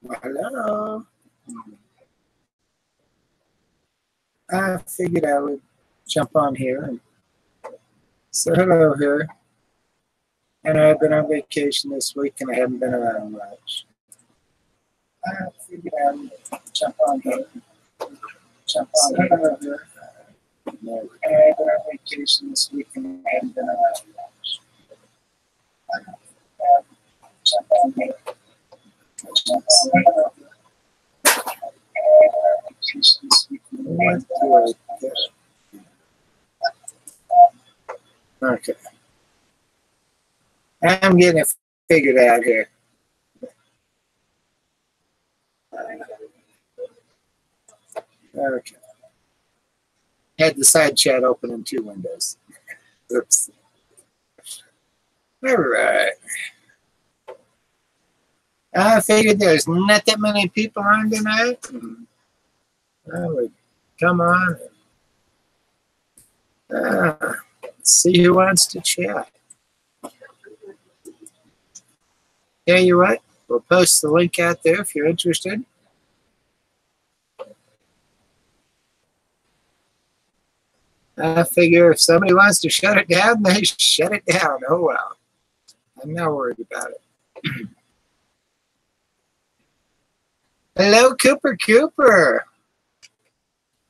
Hello. I figured I would jump on here and say hello here. And I've been on vacation this week and I haven't been around much. I figured I would jump on here. Hello here. And I've been on vacation this week and I haven't been around much. Jump on here. Hello here. Okay. I'm getting it figured out here. Okay. Had the side chat open in 2 windows. Oops. All right. I figured there's not that many people on tonight. I would come on and see who wants to chat. Tell you what, we'll post the link out there if you're interested. I figure if somebody wants to shut it down, they shut it down. Oh well. I'm not worried about it. Hello, Cooper.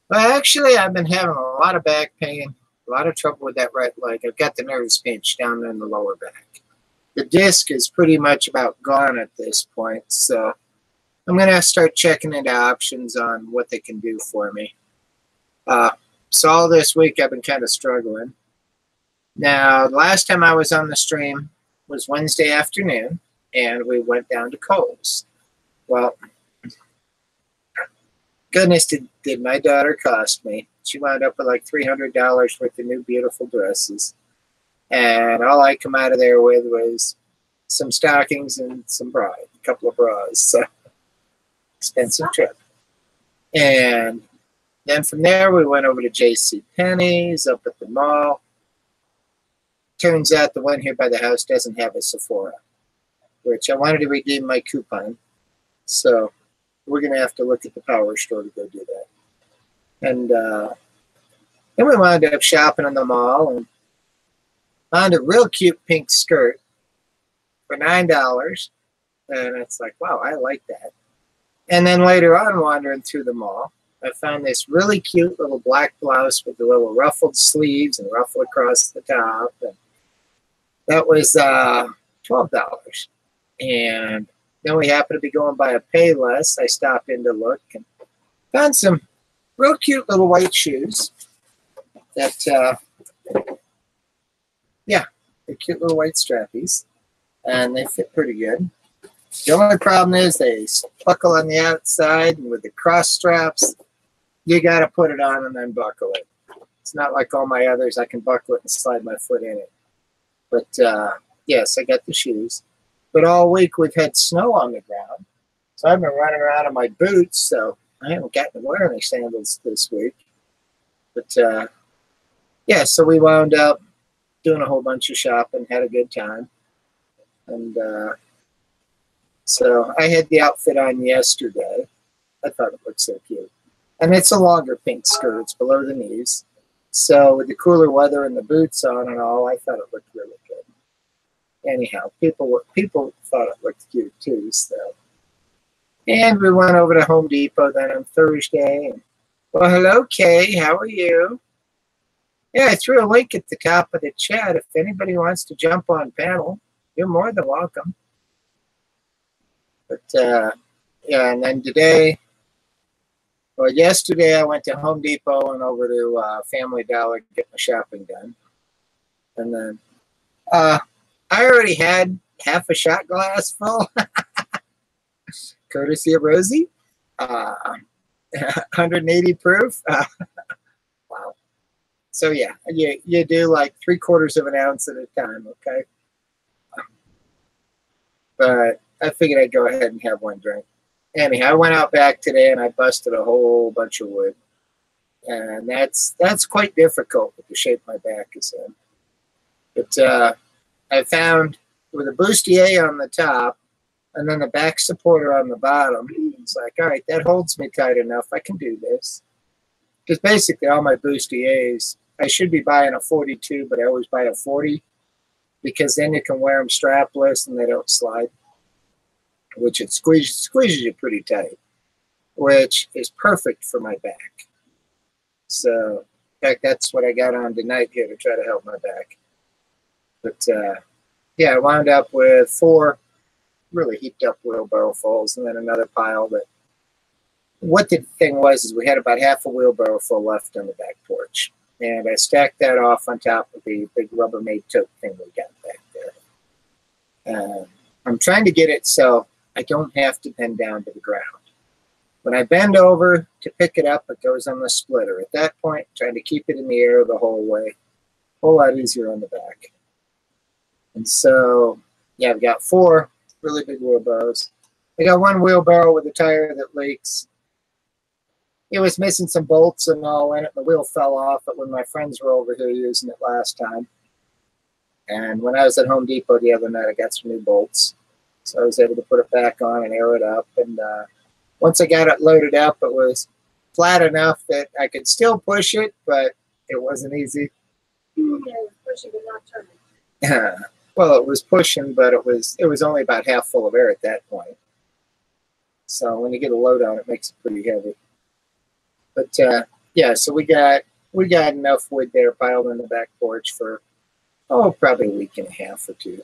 Well, actually, I've been having a lot of back pain, a lot of trouble with that right leg. I've got the nerves pinched down in the lower back. The disc is pretty much about gone at this point, so I'm going to start checking into options on what they can do for me. So all this week, I've been kind of struggling. Now, the last time I was on the stream was Wednesday afternoon, and we went down to Kohl's. Well, goodness did my daughter cost me. She wound up with like $300 worth of new beautiful dresses. And all I come out of there with was some stockings and some bras, a couple of bras. So, expensive trip. And then from there, we went over to JCPenney's up at the mall. Turns out the one here by the house doesn't have a Sephora, which I wanted to redeem my coupon. So we're going to have to look at the power store to go do that. And then we wound up shopping in the mall and found a real cute pink skirt for $9. And it's like, wow, I like that. And then later on, wandering through the mall, I found this really cute little black blouse with the little ruffled sleeves and ruffle across the top. And that was $12. And then we happened to be going by a Payless. I stopped in to look and found some real cute little white shoes that, yeah, they're cute little white strappies, and they fit pretty good. The only problem is they buckle on the outside, and with the cross straps, you got to put it on and then buckle it. It's not like all my others. I can buckle it and slide my foot in it. But, yes, I got the shoes. But all week we've had snow on the ground, so I've been running around in my boots, so I haven't gotten to wear any sandals this week. But, yeah, so we wound up doing a whole bunch of shopping, had a good time. And so I had the outfit on yesterday. I thought it looked so cute. And it's a longer pink skirt. It's below the knees. So with the cooler weather and the boots on and all, I thought it looked really good. Anyhow, people thought it looked cute too. So, and we went over to Home Depot then on Thursday. And, well, hello, Kay. How are you? Yeah, I threw a link at the top of the chat. If anybody wants to jump on panel, you're more than welcome. But yeah, and then yesterday I went to Home Depot and over to Family Dollar to get my shopping done. And then I already had half a shot glass full, courtesy of Rosie. 180 proof. Wow. So yeah, you do like 3/4 of an ounce at a time, okay? But I figured I'd go ahead and have one drink. Anyhow, I went out back today and I busted a whole bunch of wood. And that's quite difficult with the shape my back is in. But I found with a bustier on the top And then the back supporter on the bottom, it's like, all right, that holds me tight enough. I can do this. Because basically all my bustiers, I should be buying a 42, but I always buy a 40 because then you can wear them strapless and they don't slide, which it squeezes you pretty tight, which is perfect for my back. So, in fact, that's what I got on tonight here to try to help my back. But, yeah, I wound up with 4 really heaped up wheelbarrow fulls and then another pile that what the thing was is we had about half a wheelbarrow full left on the back porch. And I stacked that off on top of the big Rubbermaid tote thing we got back there. I'm trying to get it so I don't have to bend down to the ground. When I bend over to pick it up, it goes on the splitter. At that point, trying to keep it in the air the whole way. A whole lot easier on the back. And so, yeah, I've got 4 really big wheelbarrows. I got 1 wheelbarrow with a tire that leaks. It was missing some bolts and all in it. The wheel fell off, but when my friends were over here using it last time. And when I was at Home Depot the other night, I got some new bolts. So I was able to put it back on and air it up. And once I got it loaded up, it was flat enough that I could still push it, but it wasn't easy. Yeah, it was pushing but not turning. Well, it was pushing, but it was only about half full of air at that point. So when you get a load on it, makes it pretty heavy. But yeah, so we got enough wood there piled on the back porch for probably a week and a half or 2.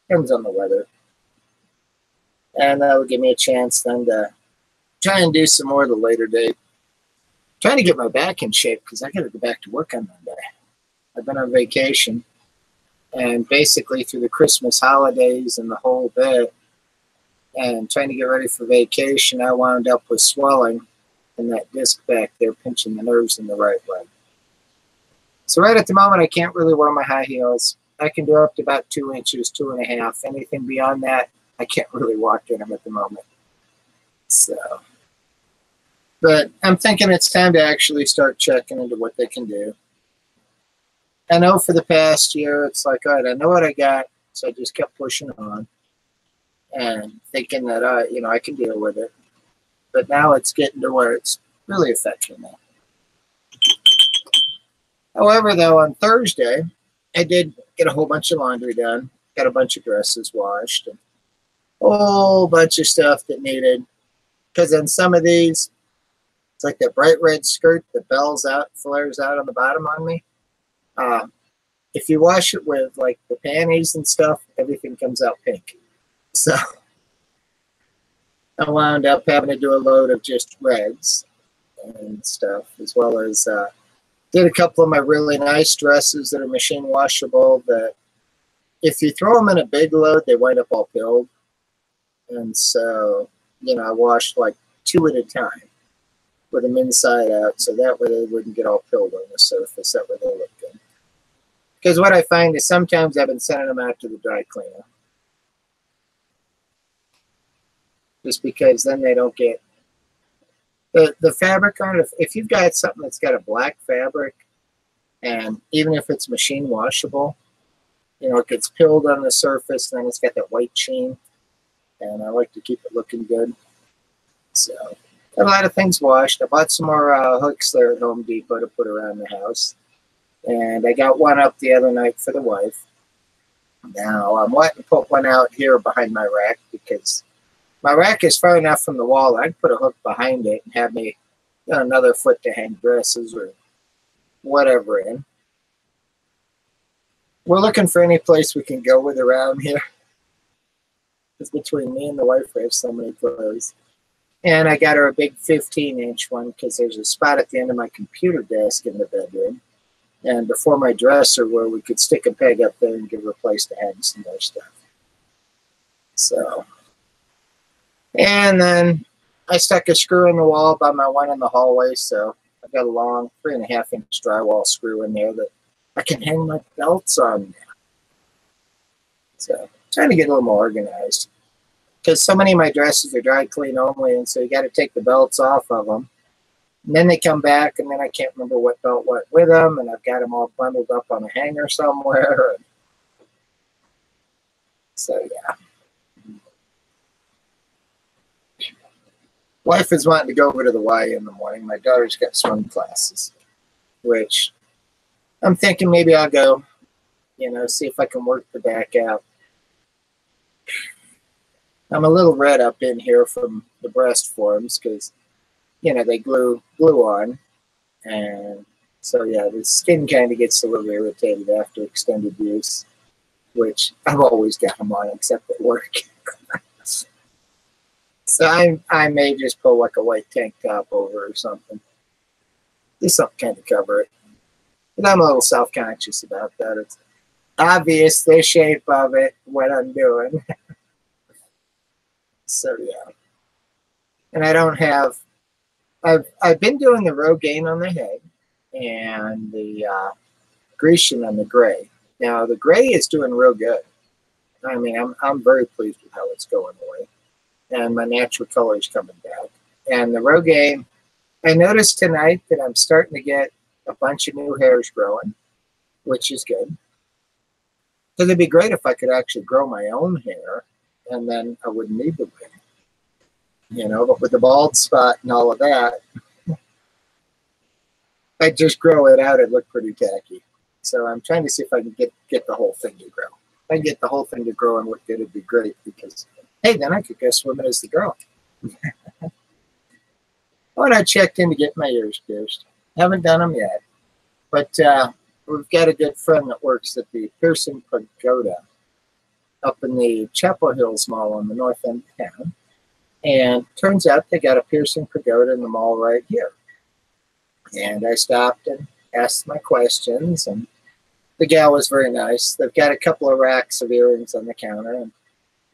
Depends on the weather. And that would give me a chance then to try and do some more at a later date. Trying to get my back in shape because I got to go back to work on Monday. I've been on vacation, and basically through the Christmas holidays and the whole bit, and trying to get ready for vacation, I wound up with swelling in that disc back there, pinching the nerves in the right leg. So right at the moment, I can't really wear my high heels. I can do up to about 2 inches, 2.5. Anything beyond that, I can't really walk in them at the moment. So, but I'm thinking it's time to actually start checking into what they can do. I know for the past year, it's like, all right, I know what I got, so I just kept pushing on and thinking that, I can deal with it. But now it's getting to where it's really affecting me. However, though, on Thursday, I did get a whole bunch of laundry done, got a bunch of dresses washed, and a whole bunch of stuff that needed. Because on some of these, it's like that bright red skirt that flares out on the bottom on me. If you wash it with like the panties and stuff, everything comes out pink. So I wound up having to do a load of just reds and stuff, as well as did a couple of my really nice dresses that are machine washable that if you throw them in a big load, they wind up all pilled. And so, I washed like 2 at a time with them inside out, so that way they wouldn't get all pilled on the surface. That way they look good. Because what I find is sometimes I've been sending them out to the dry cleaner. Just because then they don't get the fabric on it. If you've got something that's got a black fabric, and even if it's machine washable, it gets pilled on the surface, and then it's got that white sheen, and I like to keep it looking good. So got a lot of things washed. I bought some more hooks there at Home Depot to put around the house, and I got one up the other night for the wife. Now I'm wanting to put one out here behind my rack because my rack is far enough from the wall. I'd put a hook behind it and have me another foot to hang dresses or whatever in. We're looking for any place we can go with around here. Because between me and the wife, we have so many clothes. And I got her a big 15-inch one because there's a spot at the end of my computer desk in the bedroom. And before my dresser where we could stick a peg up there and give her a place to hang some more stuff. So, and then I stuck a screw in the wall by my one in the hallway, so I've got a long 3.5-inch drywall screw in there that I can hang my belts on now. So, trying to get a little more organized. Because so many of my dresses are dry clean only, and so you got to take the belts off of them. And then they come back, and then I can't remember what belt went with them, and I've got them all bundled up on a hanger somewhere. So, yeah. Wife is wanting to go over to the Y in the morning. My daughter's got swim classes, which I'm thinking maybe I'll go, see if I can work the back out. I'm a little red up in here from the breast forms because, they glue on. And so, yeah, the skin kind of gets a little irritated after extended use, which I've always got them on except at work. So I may just pull like a white tank top over or something. Just something kind of cover it. But I'm a little self-conscious about that. It's obvious the shape of it, what I'm doing. So, yeah. And I don't have... I've been doing the Rogaine on the head and the Grecian on the gray. Now, the gray is doing real good. I mean, I'm very pleased with how it's going away. And my natural color is coming back. And the Rogaine, I noticed tonight that I'm starting to get a bunch of new hairs growing, which is good. Because it'd be great if I could actually grow my own hair, and then I wouldn't need the wig. But with the bald spot and all of that, I'd just grow it out. It'd look pretty tacky. So I'm trying to see if I can get the whole thing to grow. If I can get the whole thing to grow and look good, it'd be great because, hey, then I could go swimming as the girl. When I checked in to get my ears pierced. Haven't done them yet. But we've got a good friend that works at the Piercing Pagoda up in the Chapel Hills Mall on the north end of town. And turns out they got a piercing pagoda in the mall right here. And I stopped and asked my questions, and the gal was very nice. They've got a couple of racks of earrings on the counter, and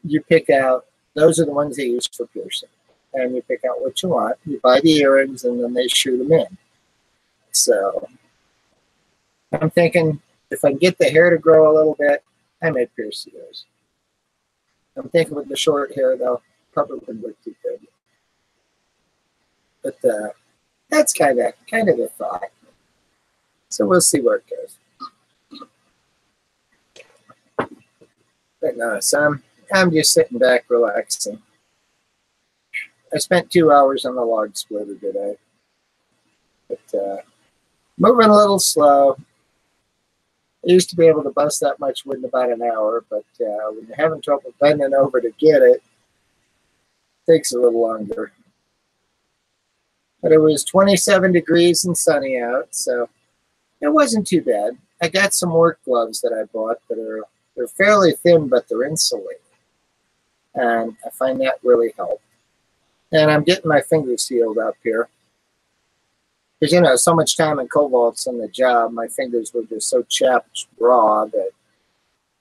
you pick out, those are the ones they use for piercing. And you pick out what you want. You buy the earrings, and then they shoot them in. So I'm thinking if I can get the hair to grow a little bit, I may pierce the ears. I'm thinking with the short hair, though, probably wouldn't look too good. But that's kind of the thought. So we'll see where it goes. But no, so I'm just sitting back relaxing. I spent 2 hours on the log splitter today. But moving a little slow. I used to be able to bust that much wood in about an hour, but when you're having trouble bending over to get it, takes a little longer. But it was 27 degrees and sunny out, so it wasn't too bad. I got some work gloves that I bought that they're fairly thin, but they're insulated. And I find that really helped. And I'm getting my fingers healed up here. Because, so much time in cobalts on the job, my fingers were just so chapped raw that,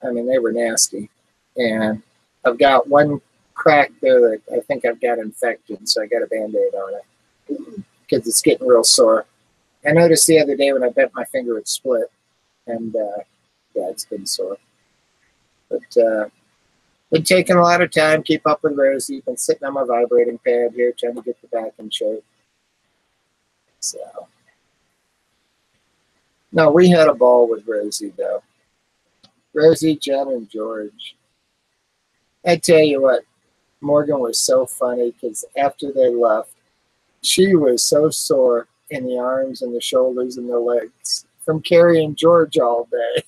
they were nasty. And I've got one crack there that I think I've got infected, so I got a Band-Aid on it because it's getting real sore. I noticed the other day when I bent my finger, it split, and yeah, it's been sore. But been taking a lot of time, keep up with Rosie. Been sitting on my vibrating pad here, trying to get the back in shape. So, no, we had a ball with Rosie, though. Rosie, Jen, and George. I tell you what, Morgan was so funny because after they left, she was so sore in the arms and the shoulders and the legs from carrying George all day.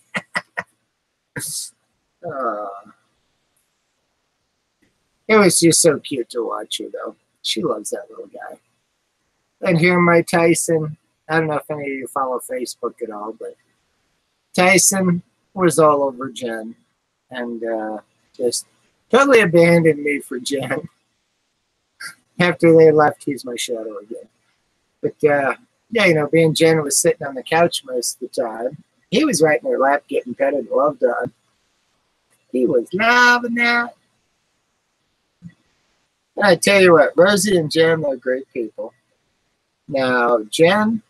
It was just so cute to watch her, though. She loves that little guy. And here, my Tyson, I don't know if any of you follow Facebook at all, but Tyson was all over Jen and just totally abandoned me for Jen. After they left, he's my shadow again. But, yeah, being Jen was sitting on the couch most of the time, he was right in her lap getting petted and loved on. He was loving that. And I tell you what, Rosie and Jen, they're great people. Now, Jen,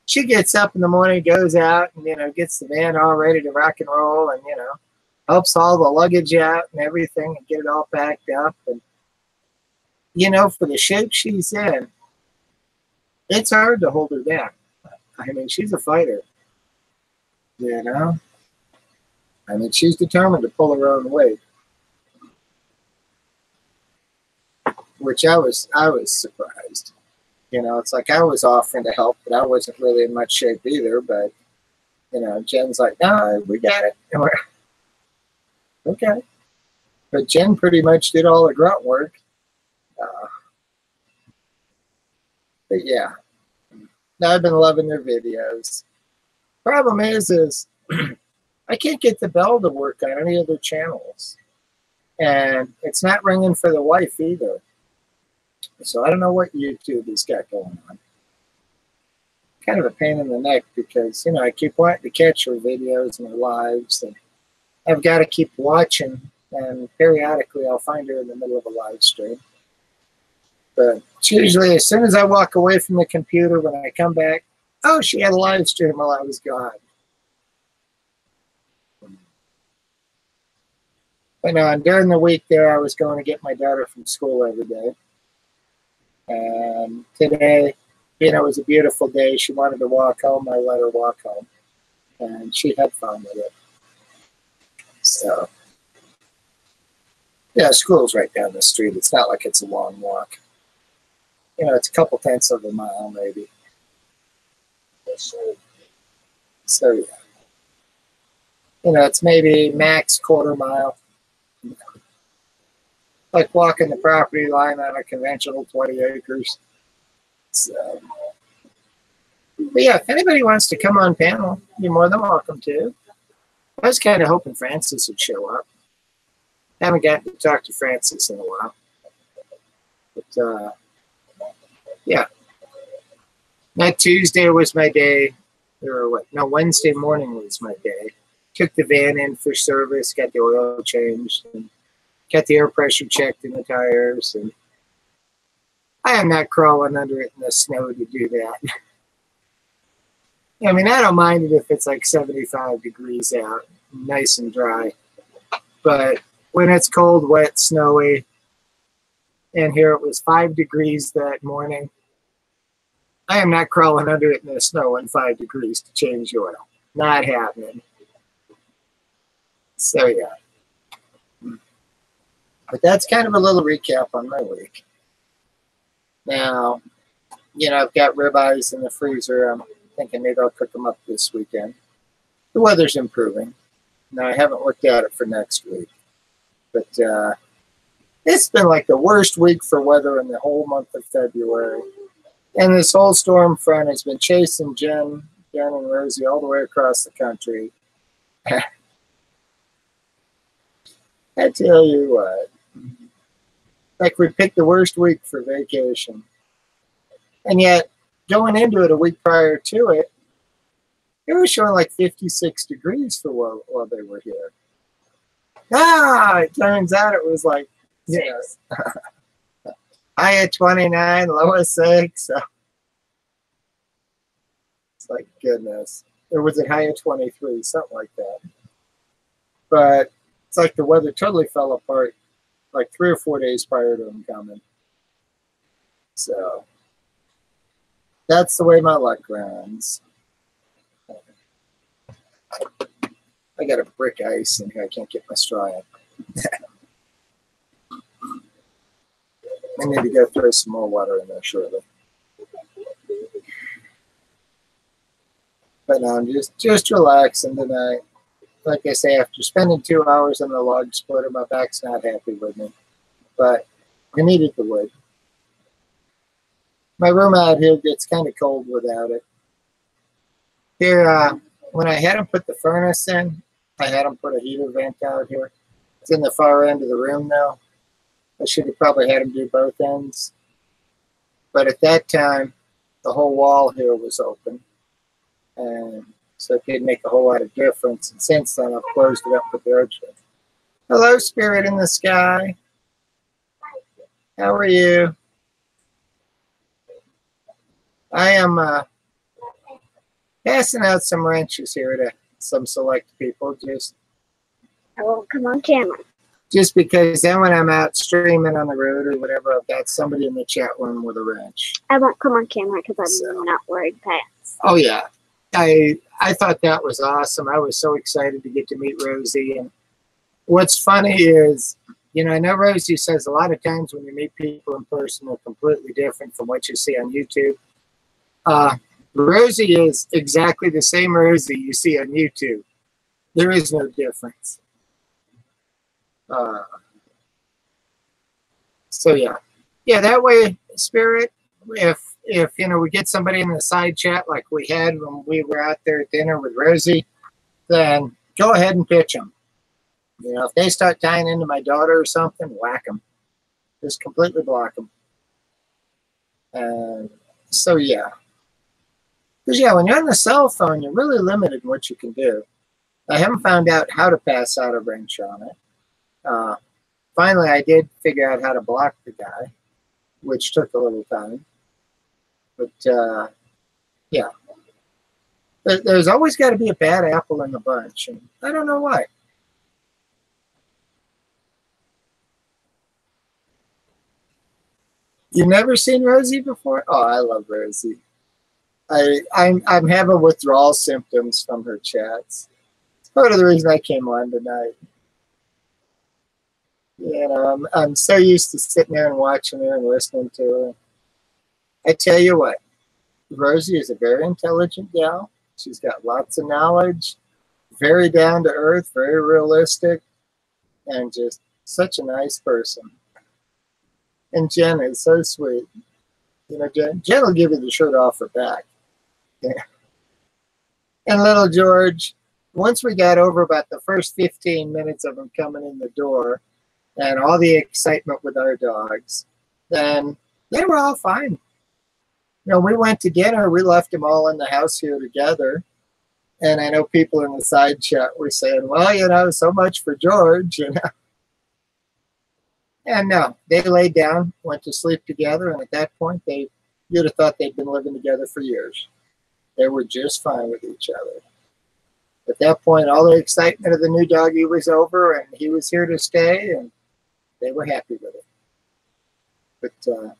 she gets up in the morning, goes out, and, gets the van all ready to rock and roll and, helps all the luggage out and everything and get it all packed up. And, for the shape she's in, it's hard to hold her down. She's a fighter, she's determined to pull her own weight. which I was surprised. You know, it's like I was offering to help, but I wasn't really in much shape either. But, you know, Jen's like, no, we got it. And we're, okay. But Jen pretty much did all the grunt work. But yeah, I've been loving their videos. Problem is I can't get the bell to work on any of their channels. And it's not ringing for the wife either. So I don't know what YouTube has got going on. Kind of a pain in the neck because, you know, I keep wanting to catch her videos and her lives. And I've got to keep watching. And periodically I'll find her in the middle of a live stream. But it's usually as soon as I walk away from the computer, when I come back, oh, she had a live stream while I was gone. But no, and during the week there, I was going to get my daughter from school every day. And today, you know, it was a beautiful day. She wanted to walk home. I let her walk home. And she had fun with it. So, yeah, school's right down the street. It's not like it's a long walk. You know, it's a couple tenths of a mile, maybe. So, yeah. You know, it's maybe max quarter mile. Like walking the property line on a conventional 20 acres. So, but yeah, if anybody wants to come on panel, you're more than welcome to. I was kind of hoping Francis would show up. Haven't gotten to talk to Francis in a while. But, yeah. That Tuesday was my day. Or what? No, Wednesday morning was my day. Took the van in for service, got the oil changed, and got the air pressure checked in the tires. And I am not crawling under it in the snow to do that. I mean, I don't mind it if it's like 75 degrees out, nice and dry. But when it's cold, wet, snowy, and here it was 5 degrees that morning, I am not crawling under it in the snow in 5 degrees to change oil. Not happening. So, yeah. But that's kind of a little recap on my week. Now, you know, I've got ribeyes in the freezer. I'm thinking maybe I'll cook them up this weekend. The weather's improving. Now, I haven't looked at it for next week. But it's been like the worst week for weather in the whole month of February. And this whole storm front has been chasing Jen and Rosie all the way across the country. I tell you what. Like we picked the worst week for vacation. And yet, going into it a week prior to it, it was showing like 56 degrees for while they were here. It turns out it was like, you know, high at 29, low at 6. So it's like, goodness. Or was it high at 23, something like that. But it's like the weather totally fell apart like 3 or 4 days prior to them coming. So that's the way my luck runs. I got a brick ice in here. I can't get my straw in. I need to go throw some more water in there shortly. But no, I'm just relaxing tonight. Like I say, after spending 2 hours on the log splitter, my back's not happy with me. But I needed the wood. My room out here gets kind of cold without it. Here, when I had them put the furnace in, I had them put a heater vent out here. It's in the far end of the room now. I should have probably had them do both ends. But at that time, the whole wall here was open. And so it didn't make a whole lot of difference. And since then, I've closed it up with the urge. Hello, spirit in the sky. How are you? I am passing out some wrenches here to some select people. I won't come on camera. Just because then when I'm out streaming on the road or whatever, I've got somebody in the chat room with a wrench. I won't come on camera because I'm not worried past. Oh, yeah. I thought that was awesome. I was so excited to get to meet Rosie. And what's funny is You know, I know Rosie says a lot of times when you meet people in person, they're completely different from what you see on YouTube. Rosie is exactly the same Rosie you see on YouTube. There is no difference. So yeah, that way, Spirit. If you know we get somebody in the side chat like we had when we were out there at dinner with Rosie, then go ahead and pitch them. You know, if they start tying into my daughter or something, whack them. Just completely block them. So yeah, because when you're on the cell phone, you're really limited in what you can do. I haven't found out how to pass out a wrench on it. Finally, I did figure out how to block the guy, which took a little time. But yeah, there's always got to be a bad apple in the bunch, and I don't know why. You've never seen Rosie before? Oh, I love Rosie. I'm having withdrawal symptoms from her chats. It's part of the reason I came on tonight. You know, I'm so used to sitting there and watching her and listening to her. I tell you what, Rosie is a very intelligent gal. She's got lots of knowledge, very down to earth, very realistic, and just such a nice person. And Jen is so sweet. You know, Jen will give you the shirt off her back. Yeah. And little George, once we got over about the first 15 minutes of him coming in the door and all the excitement with our dogs, then they were all fine. You know, we went to dinner. We left them all in the house here together. And I know people in the side chat were saying, well, you know, so much for George, you know. And no, they laid down, went to sleep together. And at that point, you'd have thought they'd been living together for years. They were just fine with each other. At that point, all the excitement of the new doggy was over, and he was here to stay, and they were happy with it. But,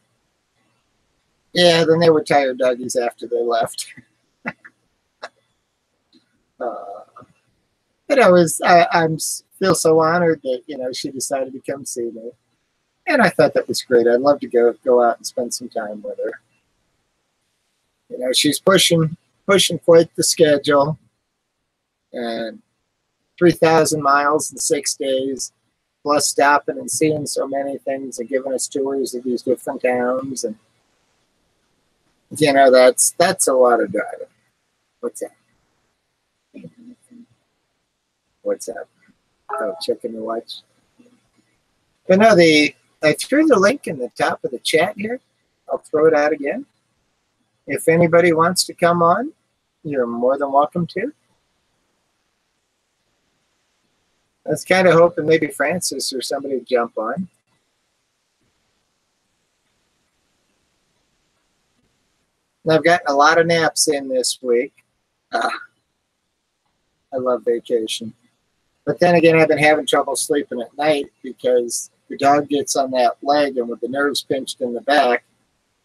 yeah, then they were tired doggies after they left. But I feel so honored that, you know, she decided to come see me. And I thought that was great. I'd love to go out and spend some time with her. You know, she's pushing quite the schedule. And 3,000 miles in 6 days, plus stopping and seeing so many things and giving us tours of these different towns. And, you know, that's a lot of driving. What's that? What's that? Oh, checking the watch. But no, I threw the link in the top of the chat here. I'll throw it out again. If anybody wants to come on, you're more than welcome to. I was kind of hoping maybe Francis or somebody would jump on. And I've gotten a lot of naps in this week. I love vacation. But then again, I've been having trouble sleeping at night because the dog gets on that leg, and with the nerves pinched in the back,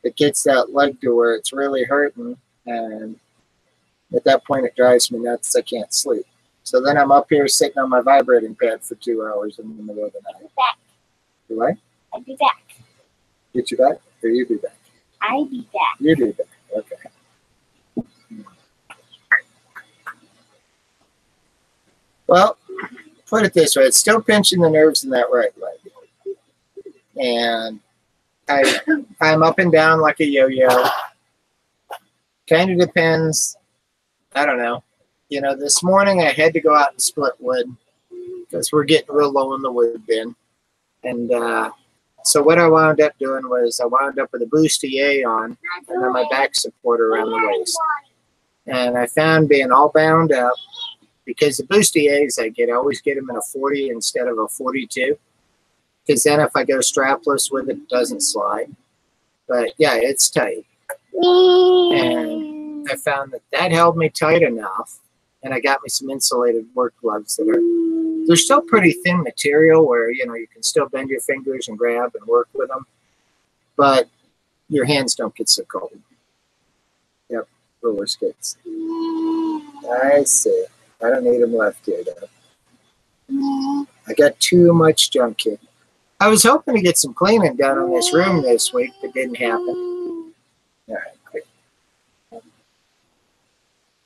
it gets that leg to where it's really hurting. And at that point, it drives me nuts. I can't sleep. So then I'm up here sitting on my vibrating pad for 2 hours in the middle of the night. Back. Do I? I'll be back. Get you back? Or you be back? I'll be back. You be back. Okay. Well, put it this way. It's still pinching the nerves in that right leg. And I'm up and down like a yo-yo. Kind of depends. I don't know. You know, this morning I had to go out and split wood because we're getting real low in the wood bin. And so what I wound up doing was I wound up with a bustier on and then my back supporter around the waist. And I found being all bound up, because the bustiers I always get them in a 40 instead of a 42. Because then if I go strapless with it, it doesn't slide. But yeah, it's tight. And I found that held me tight enough. And I got me some insulated work gloves they're still pretty thin material where, you know, you can still bend your fingers and grab and work with them. But your hands don't get so cold. Yep, roller skates. I see. I don't need them left here, though. I got too much junk here. I was hoping to get some cleaning done on this room this week, but didn't happen. All right, great.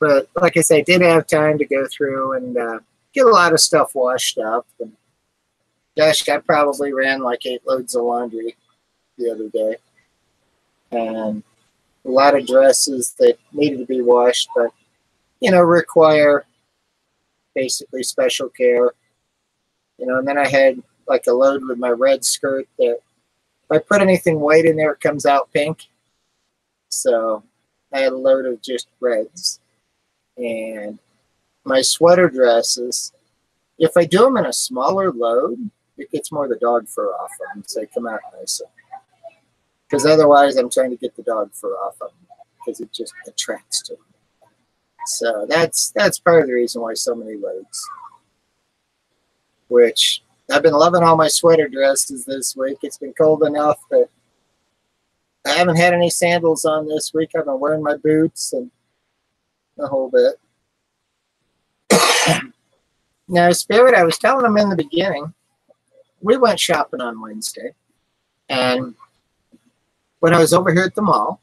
But like I said, I did have time to go through and get a lot of stuff washed up. And gosh, I probably ran like 8 loads of laundry the other day. And a lot of dresses that needed to be washed, but, you know, require basically special care. You know, and then I had like a load with my red skirt that if I put anything white in there, it comes out pink. So I had a load of just reds. And my sweater dresses, if I do them in a smaller load, it gets more of the dog fur off them, so they come out nicer. Because otherwise, I'm trying to get the dog fur off them because it just attracts to them. So that's part of the reason why so many loads. Which I've been loving all my sweater dresses this week. It's been cold enough that I haven't had any sandals on this week. I've been wearing my boots and the whole bit. Now, Spirit, I was telling them in the beginning, we went shopping on Wednesday. And when I was over here at the mall,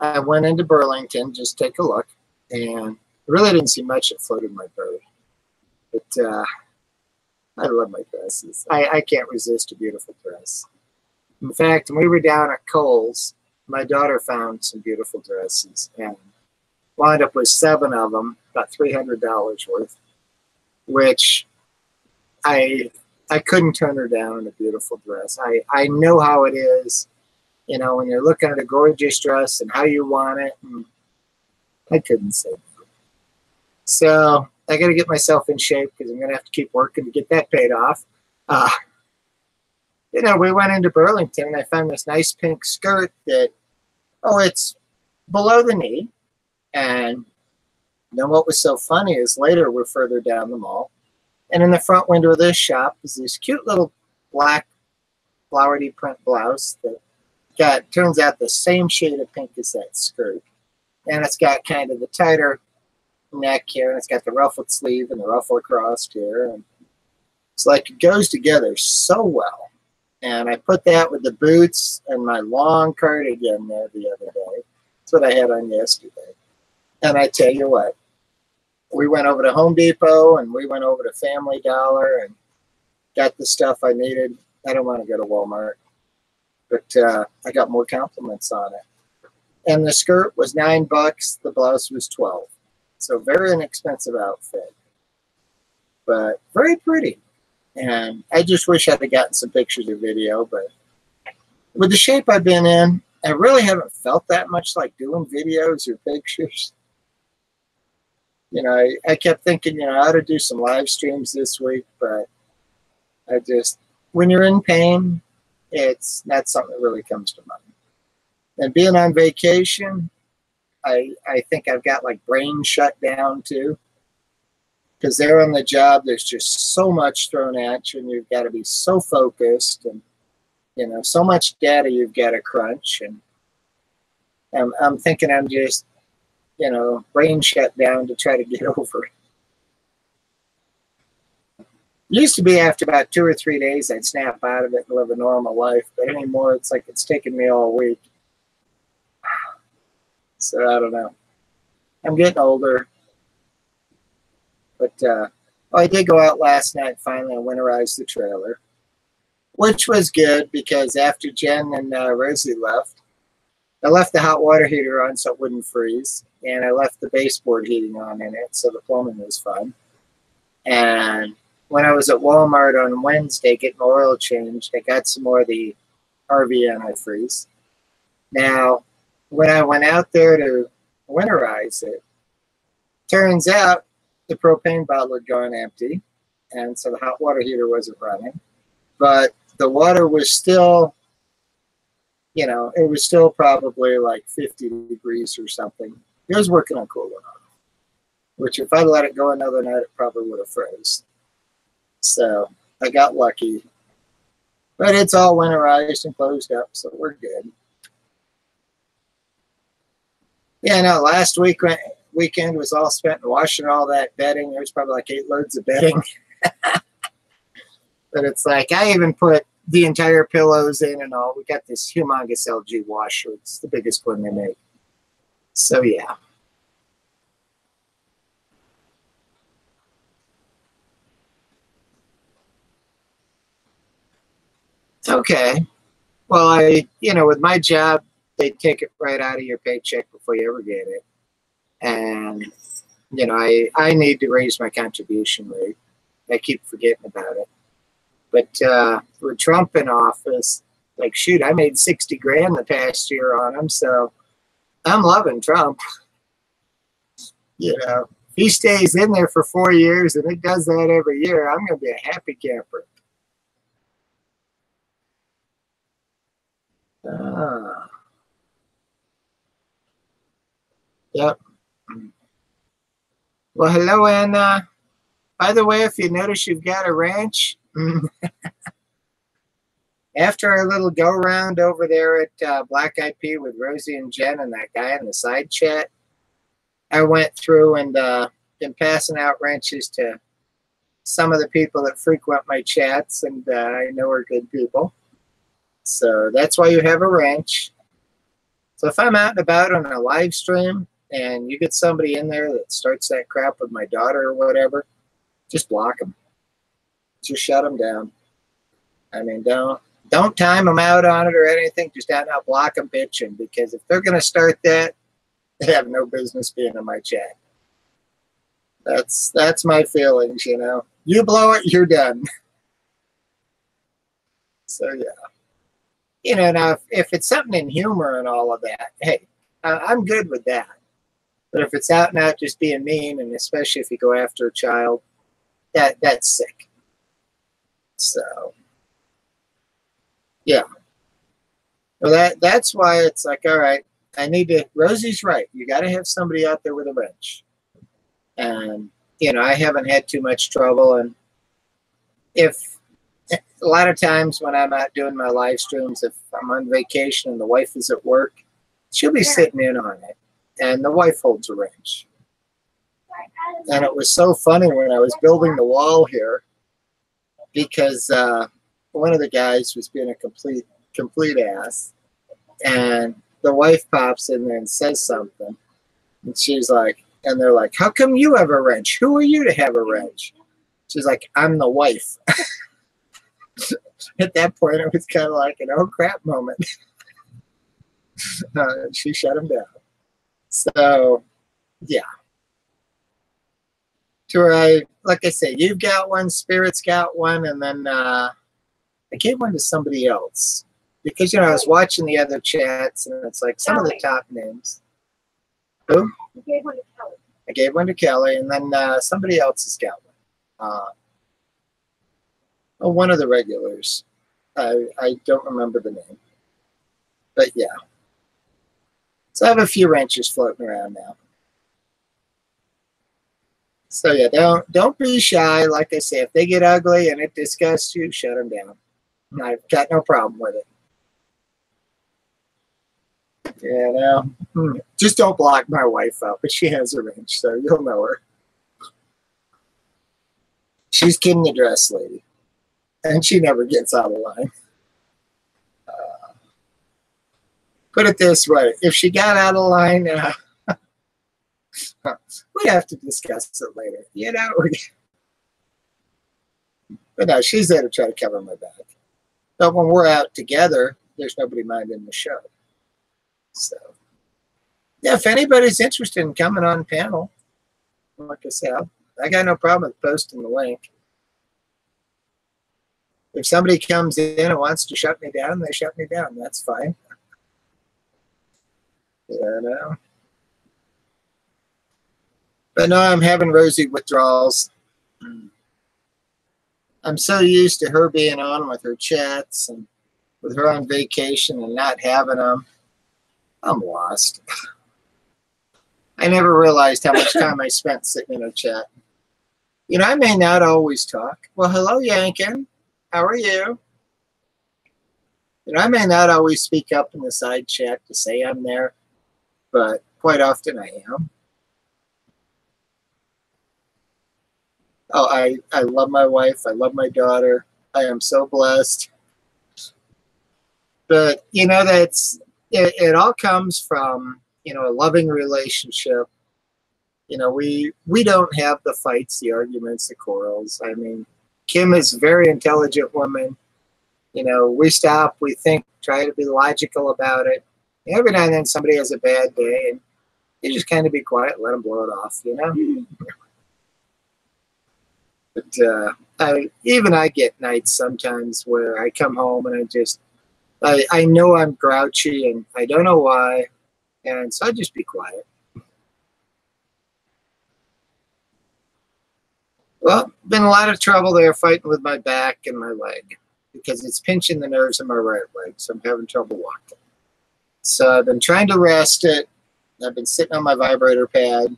I went into Burlington just to take a look. And I really didn't see much that floated my boat. But I love my dresses. I can't resist a beautiful dress. In fact, when we were down at Kohl's, my daughter found some beautiful dresses and wound up with 7 of them, about $300 worth, which I couldn't turn her down in a beautiful dress. I know how it is, you know, when you're looking at a gorgeous dress and how you want it. And I couldn't say no. So I got to get myself in shape because I'm going to have to keep working to get that paid off. You know, we went into Burlington and I found this nice pink skirt that, it's below the knee. And then what was so funny is later we're further down the mall. And in the front window of this shop is this cute little black flowery print blouse that turns out the same shade of pink as that skirt. And it's got kind of the tighter neck here, and it's got the ruffled sleeve and the ruffle across here. And it's like it goes together so well. And I put that with the boots and my long cardigan there the other day. That's what I had on yesterday. And I tell you what, we went over to Home Depot and we went over to Family Dollar and got the stuff I needed. I don't want to go to Walmart, but I got more compliments on it. And the skirt was $9. The blouse was $12. So very inexpensive outfit, but very pretty. And I just wish I'd have gotten some pictures or video, but with the shape I've been in, I really haven't felt that much like doing videos or pictures. You know, I kept thinking, you know, I ought to do some live streams this week, but I just, when you're in pain, it's not something that really comes to mind. And being on vacation, I think I've got like brain shut down too. Because there on the job, there's just so much thrown at you, and you've got to be so focused, and you know, so much data you've got to crunch. And I'm thinking I'm just, you know, brain shut down to try to get over it. Used to be after about 2 or 3 days, I'd snap out of it and live a normal life, but anymore, it's like it's taken me all week. So I don't know. I'm getting older. But I did go out last night. Finally, I winterized the trailer, which was good because after Jen and Rosie left, I left the hot water heater on so it wouldn't freeze, and I left the baseboard heating on in it, so the plumbing was fine. And when I was at Walmart on Wednesday getting oil changed, I got some more of the RV antifreeze. Now, when I went out there to winterize it, turns out the propane bottle had gone empty, and so the hot water heater wasn't running. But the water was still, you know, it was still probably like 50 degrees or something. It was working on cooling off, which if I'd let it go another night, it probably would have froze. So I got lucky. But it's all winterized and closed up, so we're good. Yeah, no, last weekend was all spent washing all that bedding. There's probably like 8 loads of bedding. But it's like I even put the entire pillows in and all. We got this humongous LG washer. It's the biggest one they make. So yeah. Okay. Well, with my job, they take it right out of your paycheck before you ever get it. And, I need to raise my contribution rate. I keep forgetting about it. But with Trump in office, like, shoot, I made 60 grand the past year on him. So I'm loving Trump. If he stays in there for 4 years and it does that every year, I'm going to be a happy camper. Yep. Well, hello, Anna. By the way, if you notice you've got a ranch, after our little go-round over there at Black Eyed Pea with Rosie and Jen and that guy in the side chat, I went through and been passing out wrenches to some of the people that frequent my chats, and I know are good people. So that's why you have a wrench. So if I'm out and about on a live stream and you get somebody in there that starts that crap with my daughter or whatever, just block them. Just shut them down. I mean, don't time them out on it or anything. Just out and out block them bitching, because if they're going to start that, they have no business being in my chat. That's my feelings, You blow it, you're done. So yeah. Now if it's something in humor and all of that, hey, I'm good with that. But if it's out and out just being mean, and especially if you go after a child, that's sick. So yeah. Well, that's why it's like, all right, Rosie's right. You got to have somebody out there with a wrench. And, I haven't had too much trouble. And if a lot of times when I'm out doing my live streams, if I'm on vacation and the wife is at work, she'll be sitting in on it. And the wife holds a wrench. And it was so funny when I was building the wall here, because one of the guys was being a complete ass. And the wife pops in there and says something. And she's like, and they're like, how come you have a wrench? Who are you to have a wrench? She's like, I'm the wife. At that point, it was kind of like an oh crap moment. She shut him down. So, yeah. To where like I say, you've got one, Spirit's got one, and then I gave one to somebody else. Because, I was watching the other chats, and it's like some of the top names. Who? You gave one to Kelly. I gave one to Kelly, and then somebody else has got one. One of the regulars. I don't remember the name. But, yeah. So I have a few wrenches floating around now. So, yeah, don't be shy. Like I say, if they get ugly and it disgusts you, shut them down. I've got no problem with it. Just don't block my wife out, but she has a wrench, so you'll know her. She's Kim the Dress Lady, and she never gets out of line. Put it this way, if she got out of line, we have to discuss it later, But no, she's there to try to cover my back. But when we're out together, there's nobody minding the show. So, yeah, if anybody's interested in coming on panel, like I said, I got no problem with posting the link. If somebody comes in and wants to shut me down, they shut me down. That's fine. But no, I'm having Rosie withdrawals. I'm so used to her being on with her chats and with her on vacation and not having them. I'm lost. I never realized how much time I spent sitting in her chat. I may not always talk. Well, hello, Yankin. How are you? I may not always speak up in the side chat to say I'm there, but quite often I am. Oh, I love my wife. I love my daughter. I am so blessed. But, you know, it all comes from, you know, a loving relationship. You know, we don't have the fights, the arguments, the quarrels. I mean, Kim is a very intelligent woman. You know, we stop, we think, try to be logical about it. Every now and then somebody has a bad day, and you just kind of be quiet, let them blow it off, you know? But I get nights sometimes where I come home and I know I'm grouchy and I don't know why, and so I just be quiet. Well, been a lot of trouble there fighting with my back and my leg because it's pinching the nerves in my right leg, so I'm having trouble walking. So I've been trying to rest it. I've been sitting on my vibrator pad.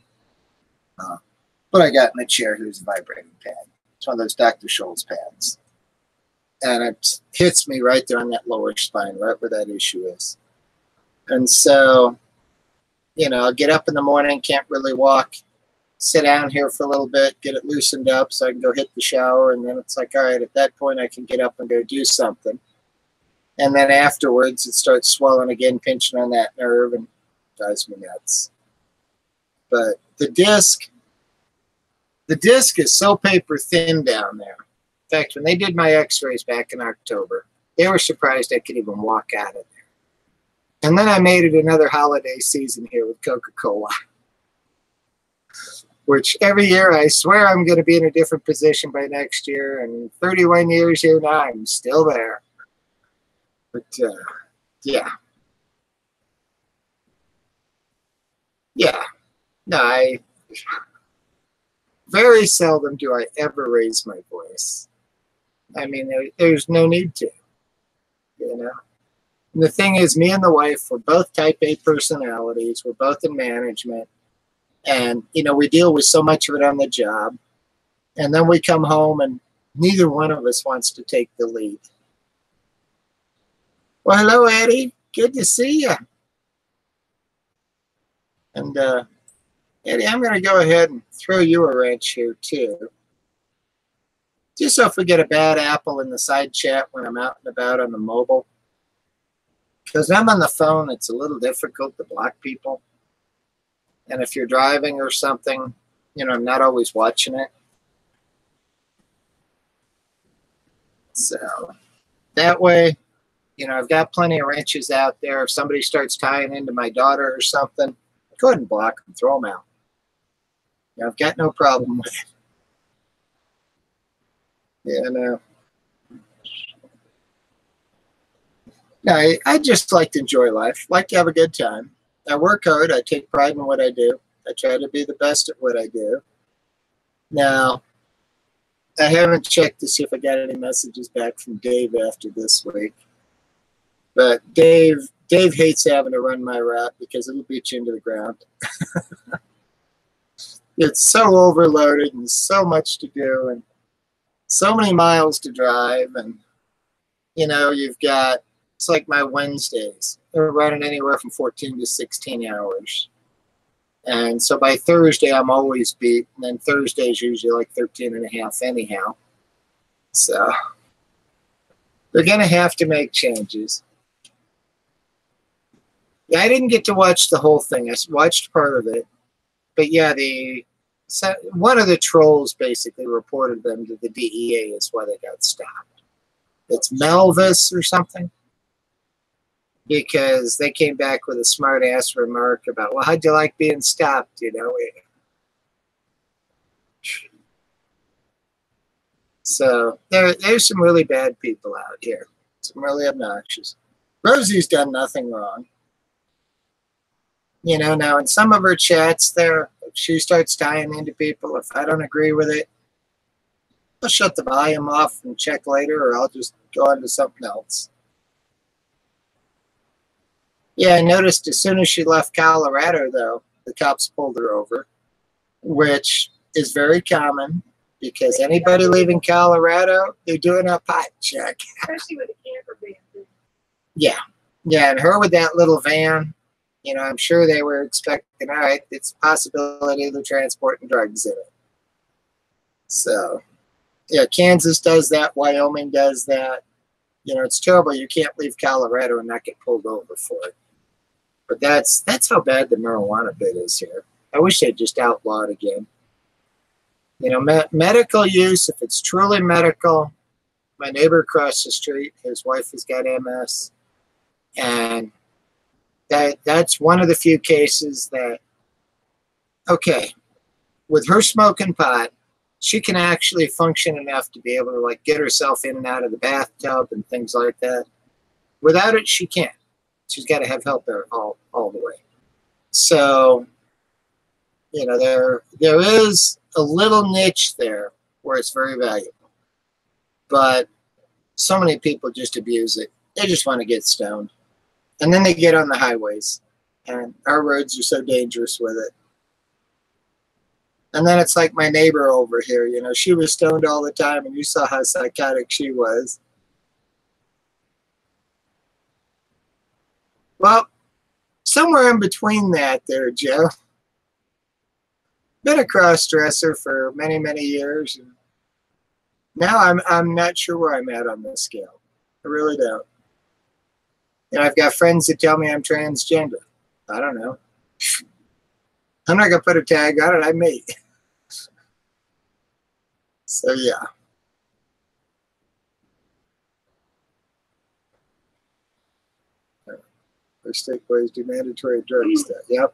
What I got in the chair here's a vibrating pad. It's one of those Dr. Scholl's pads. And it hits me right there on that lower spine, right where that issue is. And so, you know, I'll get up in the morning, can't really walk, sit down here for a little bit, get it loosened up so I can go hit the shower. And then it's like, all right, at that point I can get up and go do something. And then afterwards it starts swelling again, pinching on that nerve, and drives me nuts. But the disc is so paper thin down there. In fact, when they did my x-rays back in October, they were surprised I could even walk out of there. And then I made it another holiday season here with Coca-Cola, which every year I swear I'm going to be in a different position by next year. And 31 years here now, I'm still there. But, yeah. Yeah. No, very seldom do I ever raise my voice. I mean, there's no need to, you know. And the thing is, me and the wife, we're both type A personalities. We're both in management. And, you know, we deal with so much of it on the job. And then we come home and neither one of us wants to take the lead. Well, hello, Eddie. Good to see you. And, Eddie, I'm going to go ahead and throw you a wrench here, too. Just so if we get a bad apple in the side chat when I'm out and about on the mobile. Because I'm on the phone, it's a little difficult to block people. And if you're driving or something, you know, I'm not always watching it. So that way, you know, I've got plenty of wrenches out there. If somebody starts tying into my daughter or something, go ahead and block them, throw them out. You know, I've got no problem with it. Yeah, no. No, I just like to enjoy life, like to have a good time. I work hard. I take pride in what I do. I try to be the best at what I do. Now, I haven't checked to see if I got any messages back from Dave after this week. But Dave hates having to run my route because it'll beat you into the ground. It's so overloaded and so much to do and so many miles to drive. And, you know, you've got, it's like my Wednesdays. They're running anywhere from 14 to 16 hours. And so by Thursday, I'm always beat. And then Thursday is usually like 13 and a half anyhow. So they're going to have to make changes. Yeah, I didn't get to watch the whole thing. I watched part of it. But yeah, one of the trolls basically reported them to the DEA is why they got stopped. It's Melvis or something. Because they came back with a smart-ass remark about, well, how'd you like being stopped, you know? So there's some really bad people out here. Some really obnoxious. Rosie's done nothing wrong. You know, now in some of her chats there, if she starts tying into people, if I don't agree with it, I'll shut the volume off and check later, or I'll just go on to something else. Yeah, I noticed as soon as she left Colorado, though, the cops pulled her over, which is very common because anybody leaving Colorado, they're doing a pot check. Especially with a camper van. Yeah. Yeah, and her with that little van, you know, I'm sure they were expecting, all right, it's a possibility they're transporting drugs in it. So, yeah, Kansas does that. Wyoming does that. You know, it's terrible. You can't leave Colorado and not get pulled over for it. But that's how bad the marijuana bit is here. I wish they'd just outlaw it again. You know, medical use, if it's truly medical. My neighbor across the street, his wife has got MS, and that's one of the few cases that, okay, with her smoking pot, she can actually function enough to be able to like get herself in and out of the bathtub and things like that. Without it, she can't. She's got to have help there all the way. So, you know, there is a little niche there where it's very valuable. But so many people just abuse it. They just want to get stoned. And then they get on the highways. And our roads are so dangerous with it. And then it's like my neighbor over here. You know, she was stoned all the time, and you saw how psychotic she was. Well, somewhere in between that there, Joe. Been a cross-dresser for many, many years. And now I'm not sure where I'm at on this scale. I really don't. And I've got friends that tell me I'm transgender. I don't know. I'm not going to put a tag on it. I may. So, yeah. Our state ways do mandatory drug stuff. Yep.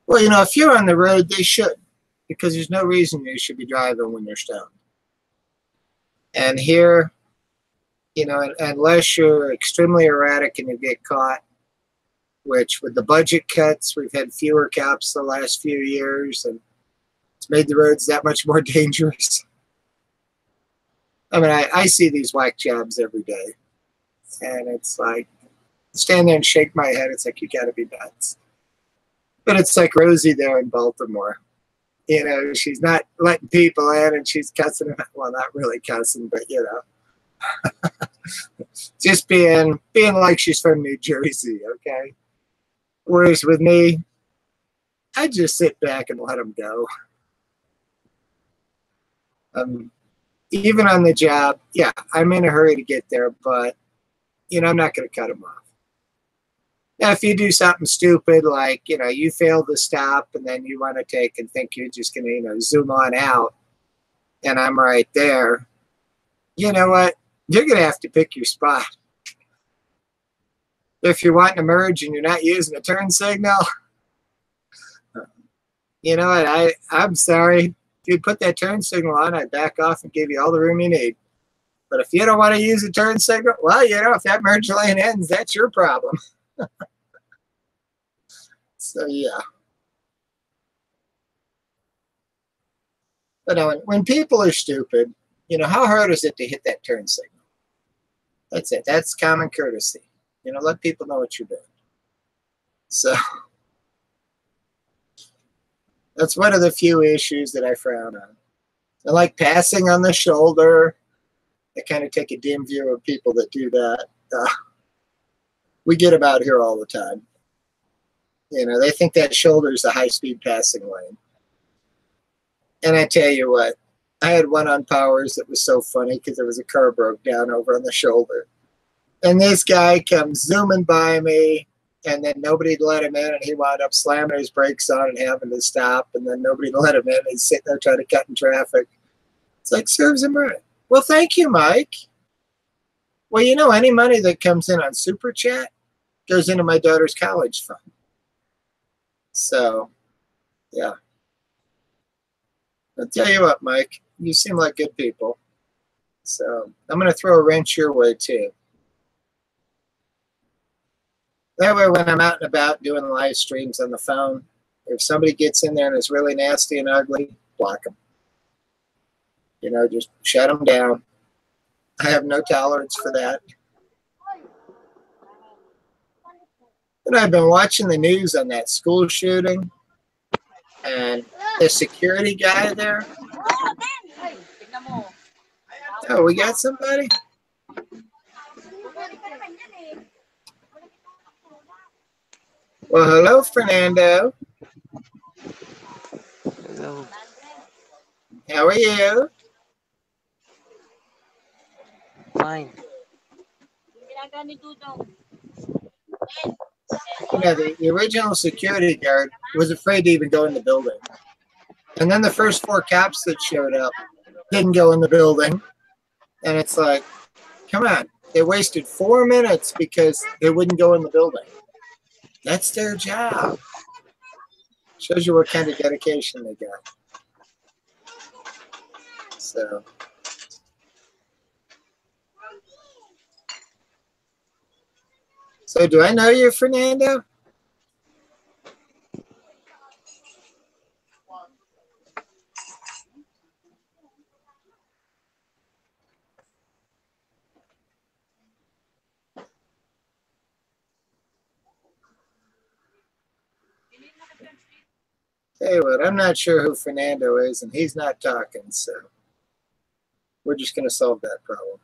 Well, you know, if you're on the road, they should. Because there's no reason you should be driving when you're stoned. And here, you know, unless you're extremely erratic and you get caught, which with the budget cuts, we've had fewer cops the last few years, and it's made the roads that much more dangerous. I mean, I see these whack jobs every day, and it's like, stand there and shake my head. It's like, you got to be nuts. But it's like Rosie there in Baltimore. You know, she's not letting people in, and she's cussing them. Well, not really cussing, but, you know. Just being like she's from New Jersey, okay? Whereas with me, I just sit back and let them go. Even on the job, yeah, I'm in a hurry to get there, but, you know, I'm not going to cut them off. Now, if you do something stupid, like, you know, you fail to stop and then you want to take and think you're just going to, you know, zoom on out, and I'm right there, you know what? You're going to have to pick your spot. If you're wanting to merge and you're not using a turn signal, you know what? I'm sorry. If you put that turn signal on, I'd back off and give you all the room you need. But if you don't want to use a turn signal, well, you know, if that merge lane ends, that's your problem. So, yeah. But when people are stupid, you know, how hard is it to hit that turn signal? That's it. That's common courtesy. You know, let people know what you're doing. So, that's one of the few issues that I frown on. I like passing on the shoulder. I kind of take a dim view of people that do that. We get them out here all the time. You know, they think that shoulder is a high-speed passing lane. And I tell you what, I had one on Powers that was so funny because there was a car broke down over on the shoulder. And this guy comes zooming by me, and then nobody let him in, and he wound up slamming his brakes on and having to stop, and then nobody let him in. He's sitting there trying to cut in traffic. It's like, serves him right. Well, thank you, Mike. Well, you know, any money that comes in on Super Chat goes into my daughter's college fund. So, yeah. I'll tell you what, Mike, you seem like good people. So I'm going to throw a wrench your way, too. That way, when I'm out and about doing live streams on the phone, if somebody gets in there and is really nasty and ugly, block them. You know, just shut them down. I have no tolerance for that. And I've been watching the news on that school shooting, and the security guy there. Oh, we got somebody? Well, hello, Fernando. Hello. How are you? mine. Yeah, the original security guard was afraid to even go in the building. And then the first 4 cops that showed up didn't go in the building. And it's like, come on. They wasted 4 minutes because they wouldn't go in the building. That's their job. Shows you what kind of dedication they got. So do I know you, Fernando? Hey, what? I'm not sure who Fernando is, and he's not talking, so we're just going to solve that problem.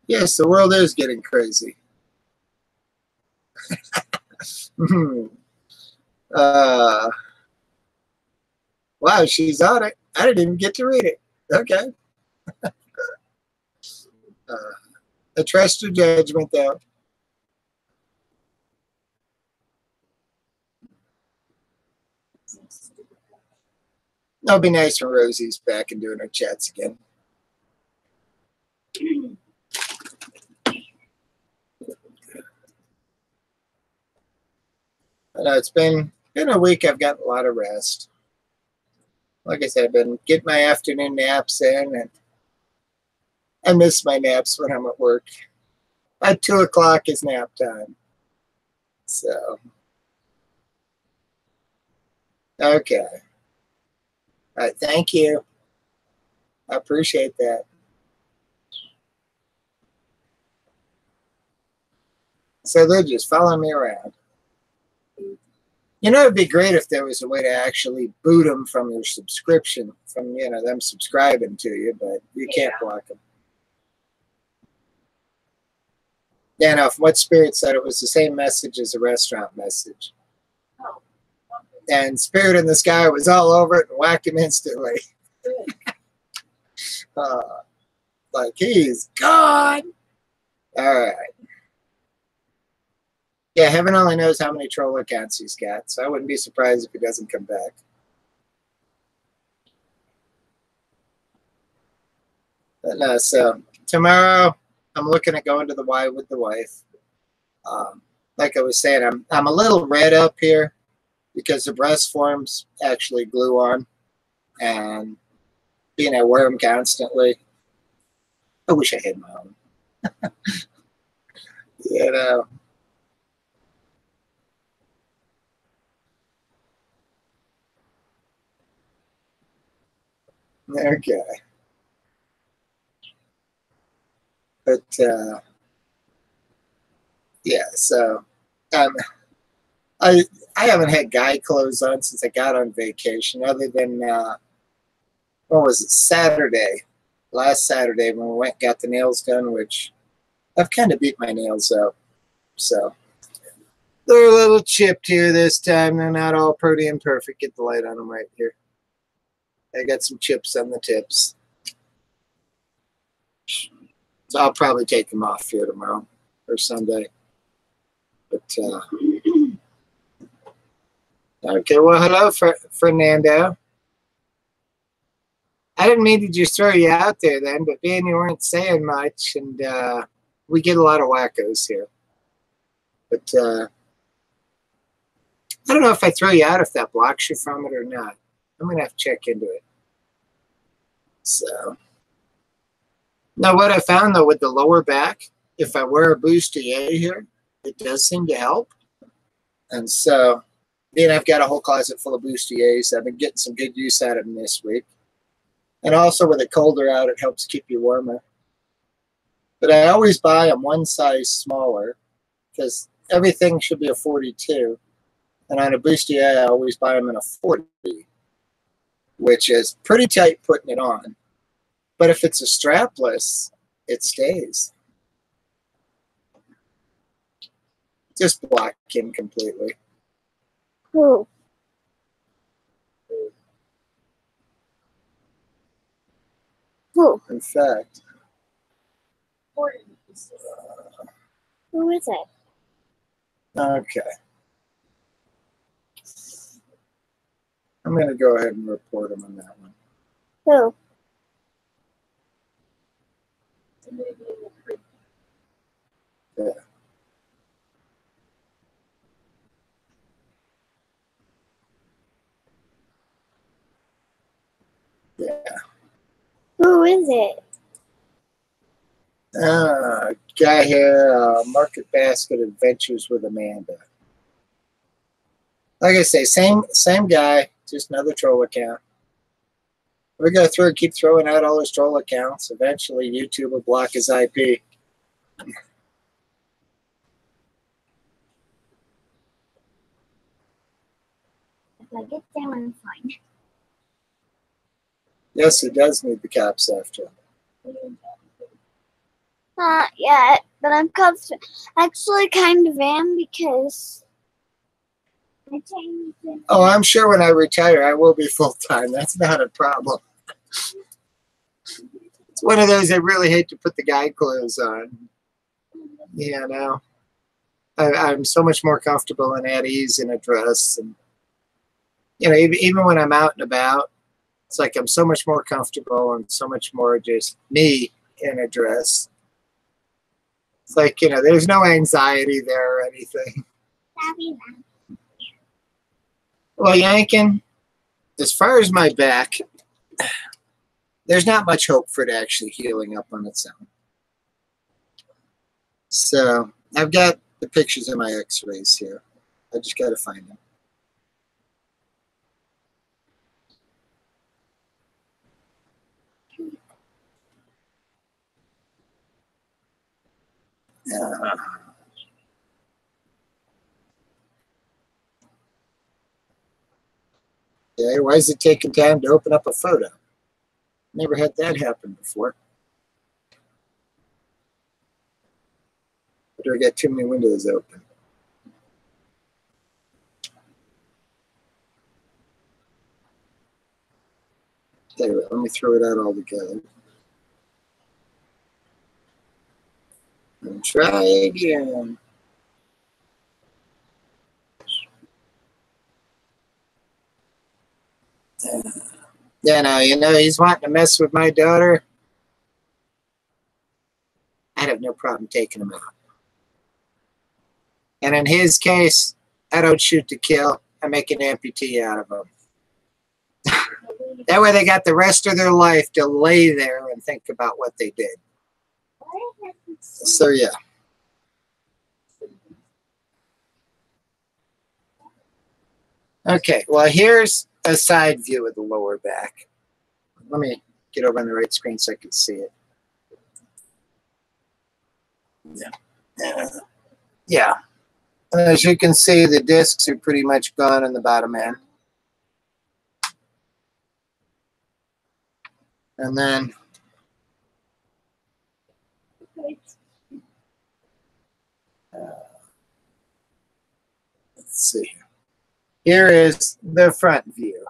Yes, the world is getting crazy. Wow, she's on it. I didn't even get to read it. Okay. I trust your judgment, though. It'll be nice when Rosie's back and doing her chats again. I know it's been a week. I've gotten a lot of rest. Like I said, I've been getting my afternoon naps in, and I miss my naps when I'm at work. At 2 o'clock is nap time. So, okay. All right, thank you. I appreciate that. So they're just following me around. You know, it'd be great if there was a way to actually boot them from your subscription, from, you know, them subscribing to you, but you can't block them. Yeah, no, from what Spirit said, it was the same message as a restaurant message. And Spirit in the Sky was all over it and whacked him instantly. Like, he's gone. All right. Yeah, heaven only knows how many troll accounts he's got, so I wouldn't be surprised if he doesn't come back. But no, so tomorrow I'm looking at going to the Y with the wife. Like I was saying, I'm a little red up here because the breast forms actually glue on, and being I wear them constantly. I wish I had my own. You know. Okay. But yeah, so I haven't had guy clothes on since I got on vacation, other than what was it, Saturday, last Saturday when we went and got the nails done, which I've kind of beat my nails up, so they're a little chipped here this time. They're not all pretty and perfect. Get the light on them right here. I got some chips on the tips. So I'll probably take them off here tomorrow or Sunday. But, okay, well, hello, Fernando. I didn't mean to just throw you out there then, but being you weren't saying much, and we get a lot of wackos here. But I don't know if I throw you out, if that blocks you from it or not. I'm going to have to check into it. So, now what I found, though, with the lower back, if I wear a bustier here, it does seem to help. And so, then I've got a whole closet full of bustiers. I've been getting some good use out of them this week. And also, with it colder out, it helps keep you warmer. But I always buy them one size smaller because everything should be a 42. And on a bustier, I always buy them in a 40, which is pretty tight putting it on. But if it's a strapless, it stays. Just block him completely. Oh. Who? In fact, Who is it? okay. I'm going to go ahead and report him on that one. Who? Yeah. Yeah. Who is it? Guy here, Market Basket Adventures with Amanda. Like I say, same guy, just another troll account. We go through and keep throwing out all his troll accounts. Eventually, YouTube will block his IP. If I get there, I'm fine. Yes, he does need the cops after him. Not yet, but I'm actually kind of am because I changed it. Oh, I'm sure when I retire, I will be full-time. That's not a problem. It's one of those I really hate to put the guy clothes on. You know, I'm so much more comfortable and at ease in a dress. And, you know, even when I'm out and about, it's like I'm so much more comfortable and so much more just me in a dress. It's like, you know, there's no anxiety there or anything. Well, Yankin, as far as my back, there's not much hope for it actually healing up on its own. So I've got the pictures of my x-rays here. I just got to find them. Okay, why is it taking time to open up a photo? Never had that happen before. Or do I got too many windows open? Anyway, let me throw it out all together. And try again. Yeah, now, you know, he's wanting to mess with my daughter. I'd have no problem taking him out. And in his case, I don't shoot to kill. I make an amputee out of him. That way they got the rest of their life to lay there and think about what they did. So, yeah. Okay, well, here's a side view of the lower back. Let me get over on the right screen so I can see it. Yeah. As you can see, the discs are pretty much gone on the bottom end. And then let's see. Here is the front view.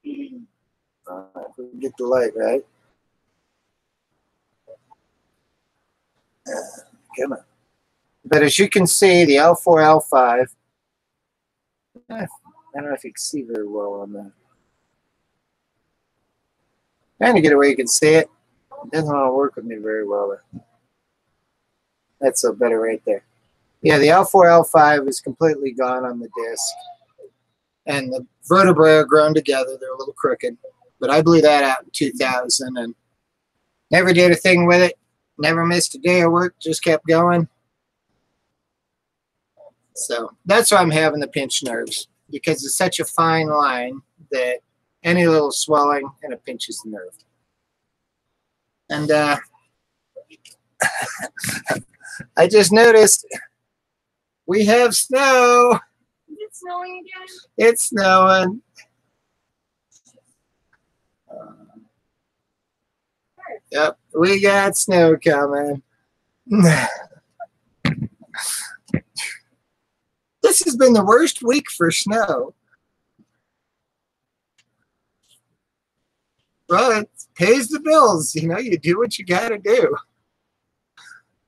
If we can get the light right. Come on. But as you can see, the L4, L5, I don't know if you can see very well on that. Trying to get it where you can see it. It doesn't want to work with me very well. That's so better right there. Yeah, the L4, L5 is completely gone on the disc. And the vertebrae are grown together. They're a little crooked. But I blew that out in 2000 and never did a thing with it. Never missed a day of work. Just kept going. So that's why I'm having the pinched nerves. Because it's such a fine line that any little swelling and it pinches the nerve. And I just noticed we have snow. Is it snowing again? It's snowing. Yep, we got snow coming. This has been the worst week for snow. Well, it pays the bills. You know, you do what you got to do.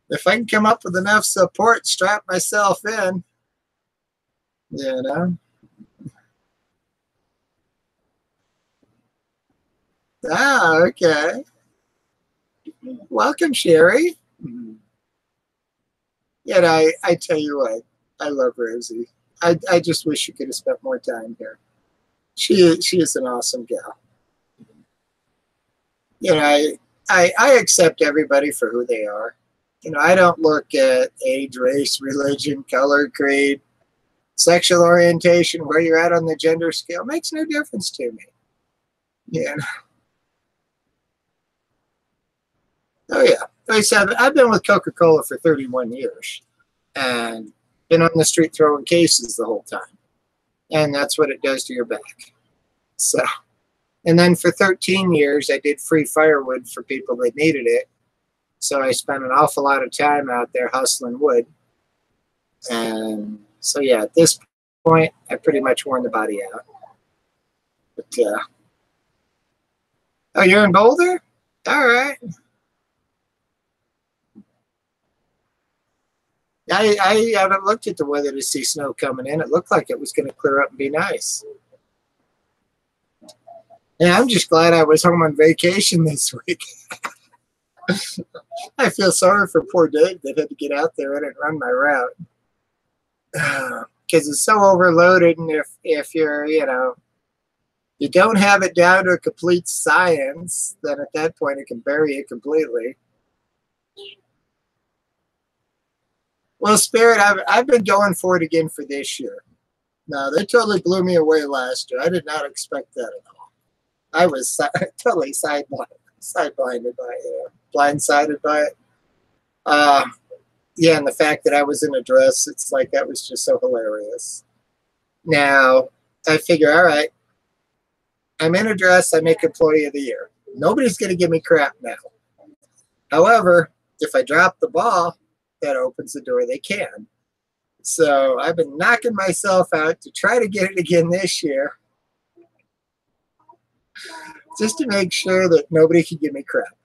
If I can come up with enough support, strap myself in, you know. Ah, okay. Welcome, Sherry. Yet I tell you what, I love Rosie. I just wish you could have spent more time here. She is an awesome gal. You know, I accept everybody for who they are. You know, I don't look at age, race, religion, color, creed, sexual orientation, where you're at on the gender scale. It makes no difference to me. Yeah. Oh yeah. Like I said, I've been with Coca-Cola for 31 years and been on the street throwing cases the whole time. And that's what it does to your back. So, and then for 13 years, I did free firewood for people that needed it. So I spent an awful lot of time out there hustling wood. And so, yeah, at this point, I pretty much worn the body out. But, oh, you're in Boulder? All right. I haven't looked at the weather to see snow coming in. It looked like it was going to clear up and be nice. Yeah, I'm just glad I was home on vacation this week. I feel sorry for poor Dave that had to get out there and run my route. Because it's so overloaded, and if you're, you know, you don't have it down to a complete science, then at that point it can bury you completely. Well, Spirit, I've been going for it again for this year. No, they totally blew me away last year. I did not expect that at all. I was totally sideblinded by it, blindsided by it. Yeah, and the fact that I was in a dress, it's like that was just so hilarious. Now, I figure, all right, I'm in a dress, I make Employee of the Year. Nobody's going to give me crap now. However, if I drop the ball, that opens the door they can. So I've been knocking myself out to try to get it again this year, just to make sure that nobody can give me crap.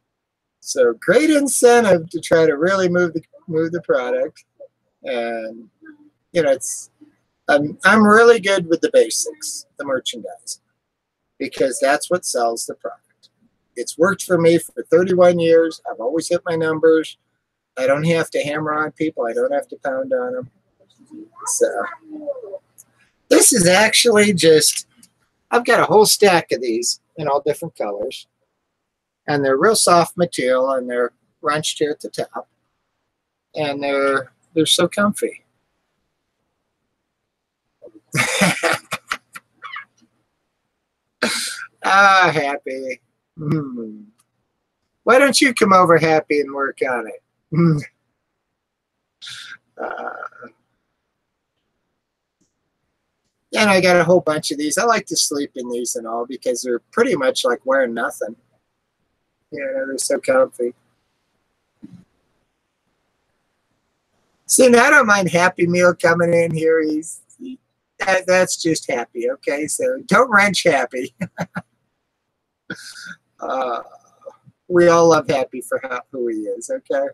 So great incentive to try to really move the product, and you know I'm really good with the basics, the merchandise, because that's what sells the product. It's worked for me for 31 years. I've always hit my numbers. I don't have to hammer on people. I don't have to pound on them. So this is actually just, I've got a whole stack of these in all different colors. And they're real soft material, and they're runched here at the top. And they're so comfy. Ah, Happy. Why don't you come over, Happy, and work on it? And I got a whole bunch of these. I like to sleep in these and all because they're pretty much like wearing nothing. You know, they're so comfy. See, now I don't mind Happy Meal coming in here. That's just Happy, okay? So don't wrench Happy. We all love Happy for who he is, okay?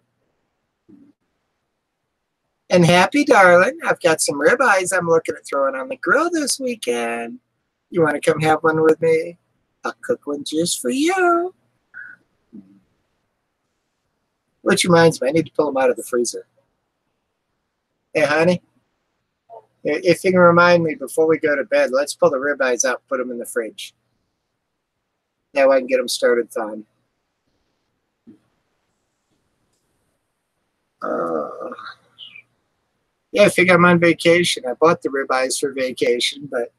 And Happy, darling, I've got some ribeyes I'm looking at throwing on the grill this weekend. You want to come have one with me? I'll cook one just for you. Which reminds me, I need to pull them out of the freezer. Hey, honey, if you can remind me before we go to bed, let's pull the ribeyes out and put them in the fridge. That way I can get them started thawing. Yeah, I figure I'm on vacation. I bought the ribeyes for vacation, but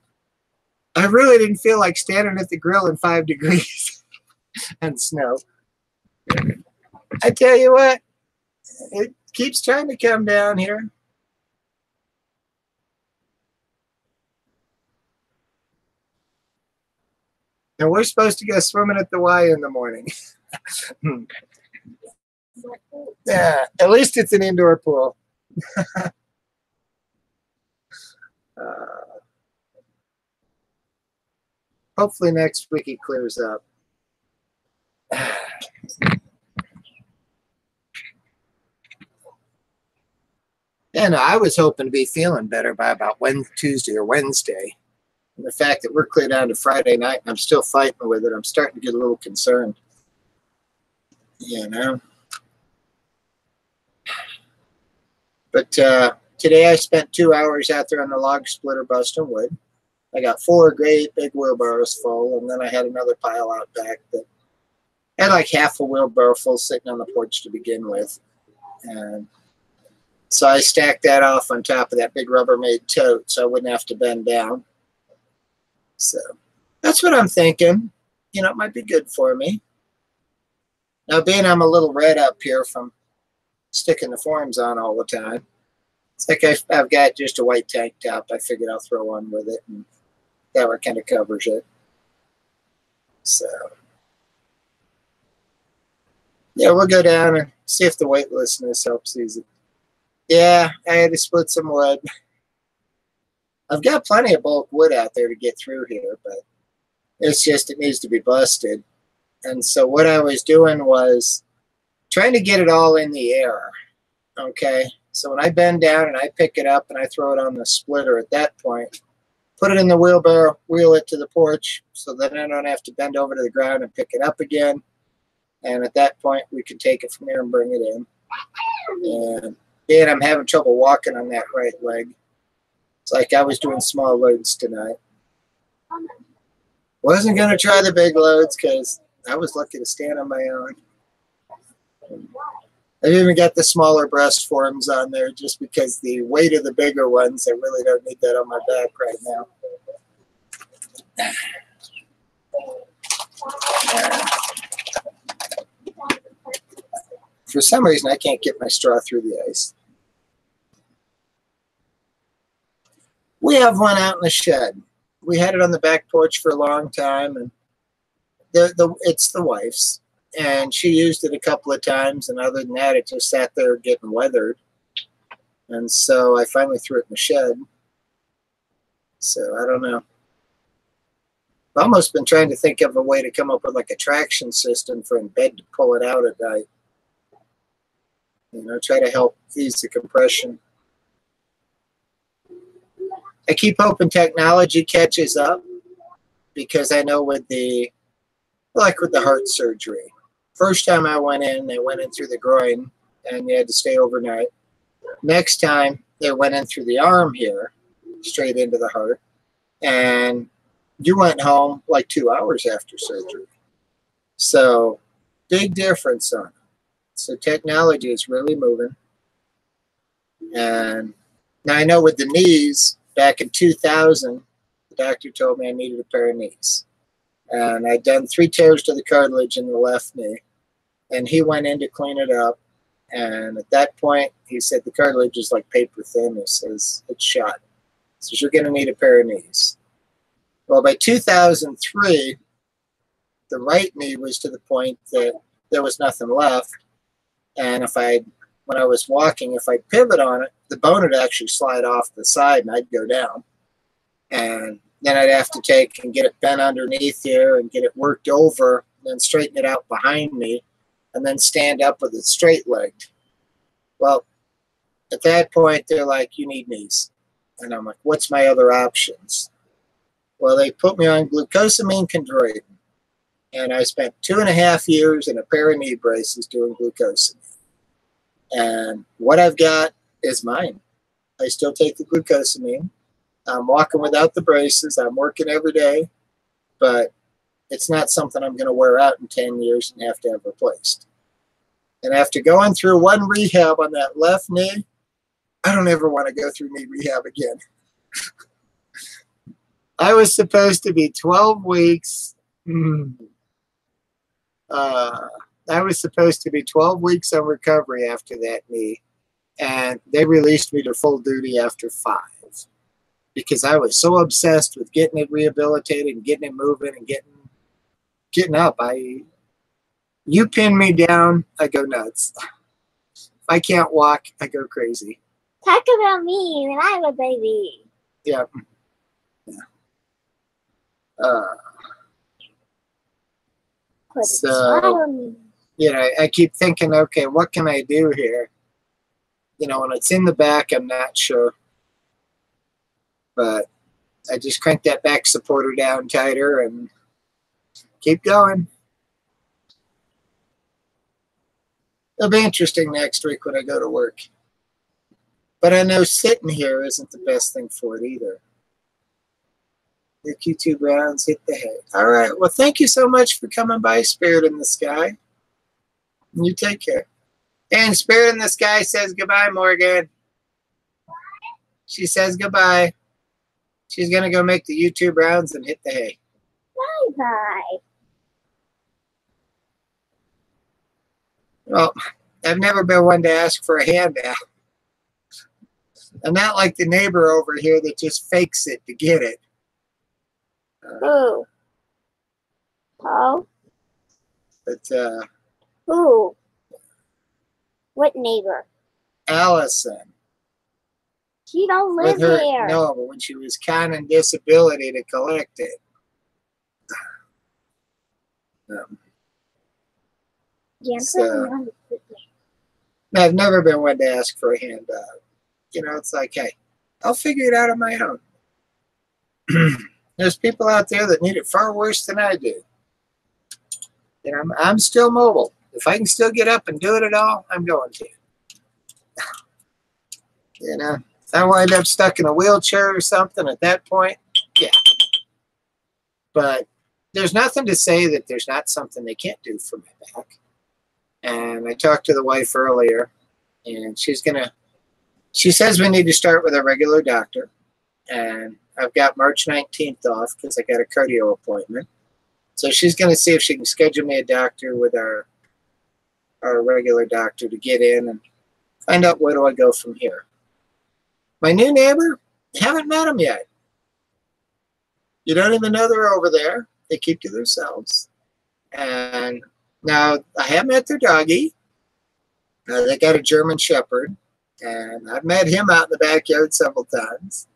I really didn't feel like standing at the grill in 5 degrees and snow. I tell you what, it keeps trying to come down here. And we're supposed to go swimming at the Y in the morning. Yeah, at least it's an indoor pool. Hopefully next week it clears up. And I was hoping to be feeling better by about Tuesday or Wednesday. And the fact that we're clear down to Friday night and I'm still fighting with it, I'm starting to get a little concerned. You know? But today I spent 2 hours out there on the log splitter busting wood. I got 4 great big wheelbarrows full, and then I had another pile out back that had like half a wheelbarrow full sitting on the porch to begin with. And so I stacked that off on top of that big Rubbermaid tote so I wouldn't have to bend down. So that's what I'm thinking. You know, it might be good for me. Now, being I'm a little red up here from sticking the forms on all the time, it's like I've got just a white tank top I figured I'll throw on with it, and that one kind of covers it. So, yeah, we'll go down and see if the weightlessness helps these. Yeah, I had to split some wood. I've got plenty of bulk wood out there to get through here, but it's just it needs to be busted. And so what I was doing was trying to get it all in the air, okay? So when I bend down and I pick it up and I throw it on the splitter at that point, put it in the wheelbarrow, wheel it to the porch so that I don't have to bend over to the ground and pick it up again. And at that point, we can take it from there and bring it in. And then I'm having trouble walking on that right leg. It's like I was doing small loads tonight. Wasn't going to try the big loads because I was lucky to stand on my own. I've even got the smaller breast forms on there just because the weight of the bigger ones, I really don't need that on my back right now. For some reason, I can't get my straw through the ice. We have one out in the shed. We had it on the back porch for a long time, and it's the wife's. And she used it a couple of times, and other than that, it just sat there getting weathered. And so I finally threw it in the shed. So I don't know. I've almost been trying to think of a way to come up with like a traction system for in bed to pull it out at night. You know, try to help ease the compression. I keep hoping technology catches up because I know with the heart surgery, first time I went in, they went in through the groin and you had to stay overnight. Next time, they went in through the arm here, straight into the heart. And you went home like 2 hours after surgery. So, big difference on it. So, technology is really moving. And now I know with the knees, back in 2000, the doctor told me I needed a pair of knees. And I'd done 3 tears to the cartilage in the left knee. And he went in to clean it up. And at that point, he said the cartilage is like paper thin. He says, it's shot. He says, you're going to need a pair of knees. Well, by 2003, the right knee was to the point that there was nothing left. And when I was walking, if I pivot on it, the bone would actually slide off the side and I'd go down. And then I'd have to take and get it bent underneath here and get it worked over and then straighten it out behind me and then stand up with it straight-legged. Well, at that point, they're like, you need knees. And I'm like, what's my other options? Well, they put me on glucosamine chondroitin. And I spent 2.5 years in a pair of knee braces doing glucosamine. And what I've got is mine. I still take the glucosamine. I'm walking without the braces. I'm working every day. But it's not something I'm going to wear out in 10 years and have to have replaced. And after going through one rehab on that left knee, I don't ever want to go through knee rehab again. I was supposed to be 12 weeks. I was supposed to be 12 weeks on recovery after that knee. And they released me to full duty after 5. Because I was so obsessed with getting it rehabilitated and getting it moving and getting up. You pin me down, I go nuts. If I can't walk, I go crazy. Talk about me when I was a baby. Yeah. So, you know, I keep thinking, okay, what can I do here? You know, when it's in the back, I'm not sure. But I just crank that back supporter down tighter and keep going. It'll be interesting next week when I go to work. But I know sitting here isn't the best thing for it either. The Q2 Browns hit the hay. All right. Well, thank you so much for coming by, Spirit in the Sky. You take care. And Spirit in the Sky says goodbye, Morgan. She says goodbye. She's going to go make the YouTube rounds and hit the hay. Bye-bye. Well, I've never been one to ask for a handout. I'm not like the neighbor over here that just fakes it to get it. Who? Paul? But Who? What neighbor? Allison. She don't live With her, here. no, but when she was conning disability to collect it. Yeah, I'm So- putting on the football. I've never been one to ask for a handout. You know, it's like, hey, I'll figure it out on my own. There's people out there that need it far worse than I do. You know, I'm still mobile. If I can still get up and do it at all, I'm going to. You know, if I wind up stuck in a wheelchair or something at that point, yeah. But there's nothing to say that there's not something they can't do for my back. And I talked to the wife earlier, and she says we need to start with a regular doctor. And I've got March 19th off because I got a cardio appointment. So she's going to see if she can schedule me a doctor with our regular doctor to get in and find out where do I go from here. My new neighbor, haven't met them yet. You don't even know they're over there. They keep to themselves. And now I have met their doggy. They got a German Shepherd. And I've met him out in the backyard several times.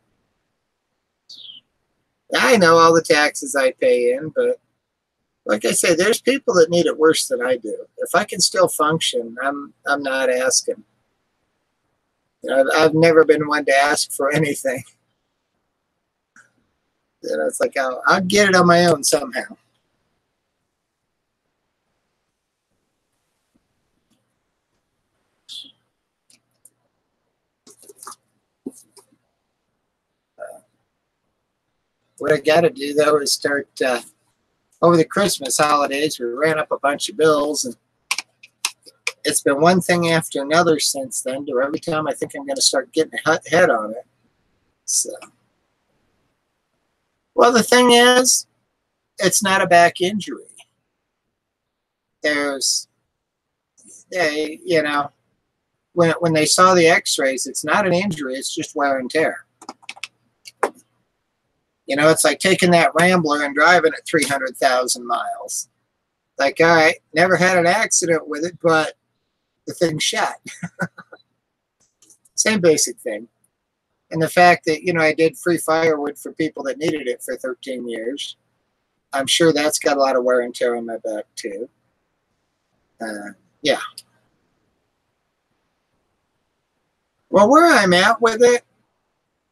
I know all the taxes I pay in, but like I said, there's people that need it worse than I do. If I can still function, I'm not asking. You know, I've never been one to ask for anything. You know, it's like I'll get it on my own somehow. What I got to do, though, is start over the Christmas holidays. We ran up a bunch of bills, and it's been one thing after another since then. To every time I think I'm going to start getting a head on it. So, well, the thing is, it's not a back injury. You know, when they saw the X-rays, it's not an injury. It's just wear and tear. You know, it's like taking that Rambler and driving at 300,000 miles. Like, all right, never had an accident with it, but the thing's shot. Same basic thing. And the fact that, you know, I did free firewood for people that needed it for 13 years. I'm sure that's got a lot of wear and tear on my back, too. Yeah. Well, where I'm at with it,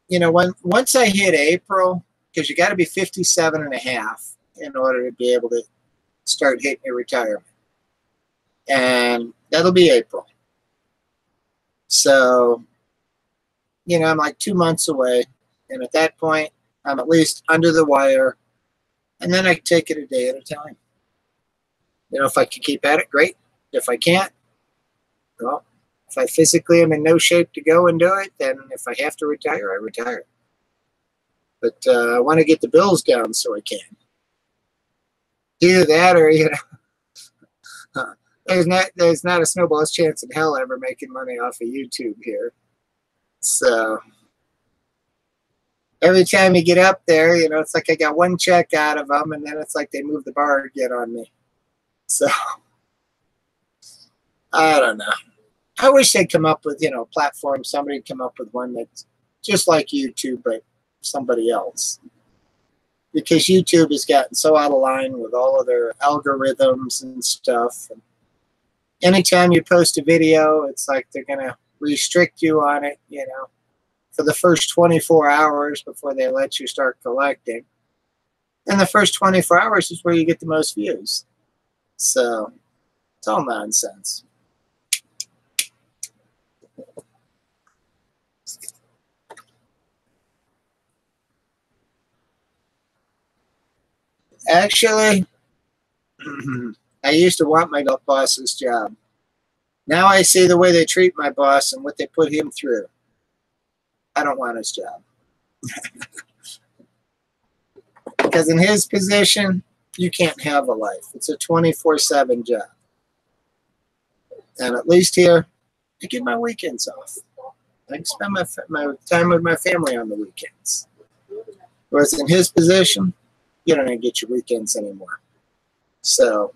you know, once I hit April, because you got to be 57 and a half in order to be able to start hitting your retirement. And that'll be April. So, you know, I'm like 2 months away. And at that point, I'm at least under the wire. And then I take it a day at a time. You know, if I can keep at it, great. If I can't, well, if I physically am in no shape to go and do it, then if I have to retire, I retire. But I want to get the bills down so I can. Either that or, you know, there's not a snowball's chance in hell ever making money off of YouTube here. So every time you get up there, you know, it's like I got one check out of them, and then it's like they move the bar again on me. So I don't know. I wish they'd come up with, you know, a platform. Somebody come up with one that's just like YouTube, but somebody else. Because YouTube has gotten so out of line with all of their algorithms and stuff. And anytime you post a video, it's like they're going to restrict you on it, you know, for the first 24 hours before they let you start collecting. And the first 24 hours is where you get the most views. So it's all nonsense. Actually, I used to want my boss's job. Now I see the way they treat my boss and what they put him through. I don't want his job. Because in his position, you can't have a life. It's a 24/7 job. And at least here, I get my weekends off. I can spend my time with my family on the weekends. Whereas in his position, you don't even get your weekends anymore. So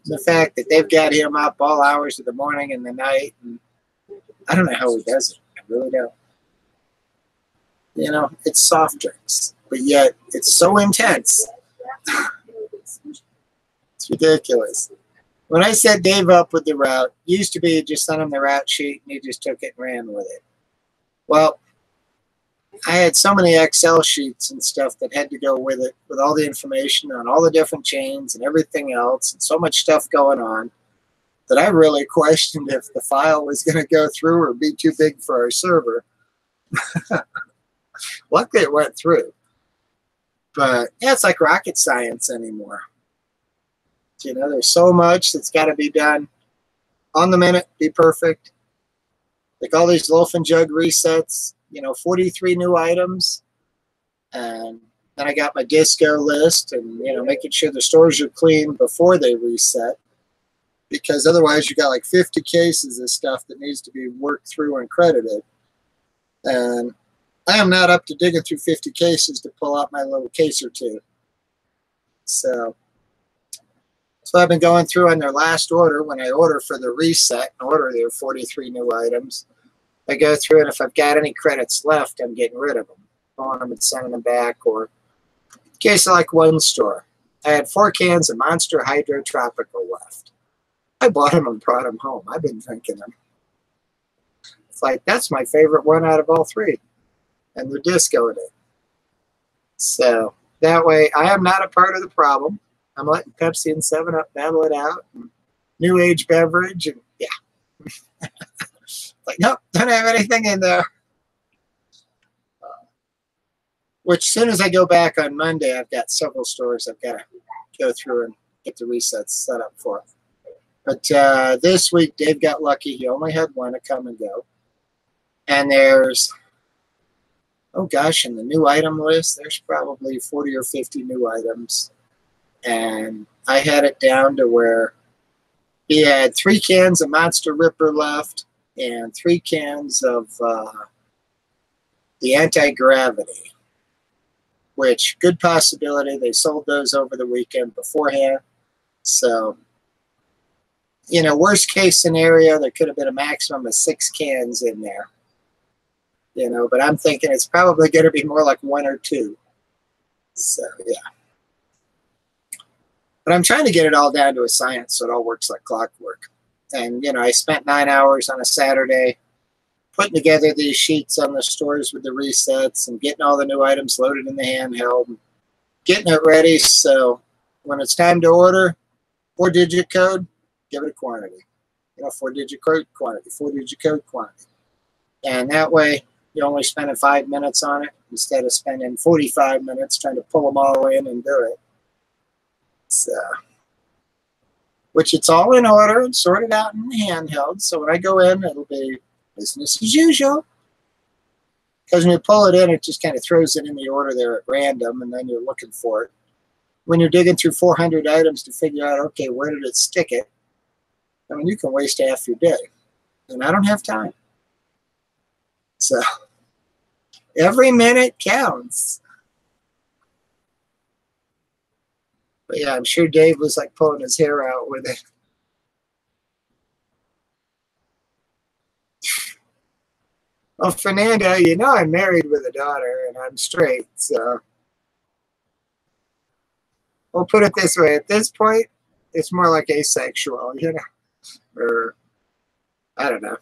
the fact that they've got him up all hours of the morning and the night, and I don't know how he does it. I really don't. You know, it's soft drinks, but yet it's so intense. It's ridiculous. When I set Dave up with the route, used to be just sent him the route sheet and he just took it and ran with it. Well, I had so many Excel sheets and stuff that had to go with it, with all the information on all the different chains and everything else, and so much stuff going on, that I really questioned if the file was going to go through or be too big for our server. Luckily, it went through. But yeah, it's like rocket science anymore. You know, there's so much that's got to be done on the minute, be perfect. Like all these loaf and jug resets, you know, 43 new items. And then I got my disco list and, you know, making sure the stores are clean before they reset. Because otherwise you got like 50 cases of stuff that needs to be worked through and credited. And I am not up to digging through 50 cases to pull out my little case or two. So I've been going through on their last order. When I order for the reset and order their 43 new items, I go through, and if I've got any credits left, I'm getting rid of them, pulling them and sending them back. Or in case of like one store, I had 4 cans of Monster Hydro Tropical left. I bought them and brought them home. I've been drinking them. It's like, that's my favorite one out of all 3. And they're disco in it. So that way, I am not a part of the problem. I'm letting Pepsi and 7-Up battle it out. And new age beverage. And yeah. Like, nope, don't have anything in there. Which, as soon as I go back on Monday, I've got several stores I've got to go through and get the resets set up for. But this week, Dave got lucky. He only had one to come and go. And there's, oh gosh, in the new item list, there's probably 40 or 50 new items. And I had it down to where he had 3 cans of Monster Ripper left and 3 cans of the Anti-Gravity, which, good possibility, they sold those over the weekend beforehand. So, you know, worst case scenario, there could have been a maximum of 6 cans in there. You know, but I'm thinking it's probably going to be more like 1 or 2. So, yeah. But I'm trying to get it all down to a science so it all works like clockwork. And, you know, I spent 9 hours on a Saturday putting together these sheets on the stores with the resets and getting all the new items loaded in the handheld and getting it ready. So when it's time to order, 4-digit code, give it a quantity. You know, 4-digit code quantity, 4-digit code quantity. And that way, you're only spending 5 minutes on it instead of spending 45 minutes trying to pull them all in and do it. So, which it's all in order and sorted out in the handheld. So when I go in, it'll be business as usual. Because when you pull it in, it just kind of throws it in the order there at random, and then you're looking for it. When you're digging through 400 items to figure out, okay, where did it stick it? I mean, you can waste half your day. And I don't have time. So, every minute counts. But yeah, I'm sure Dave was like pulling his hair out with it. Well, Fernando, you know I'm married with a daughter and I'm straight, so. we'll put it this way. At this point, it's more like asexual, you know, or I don't know.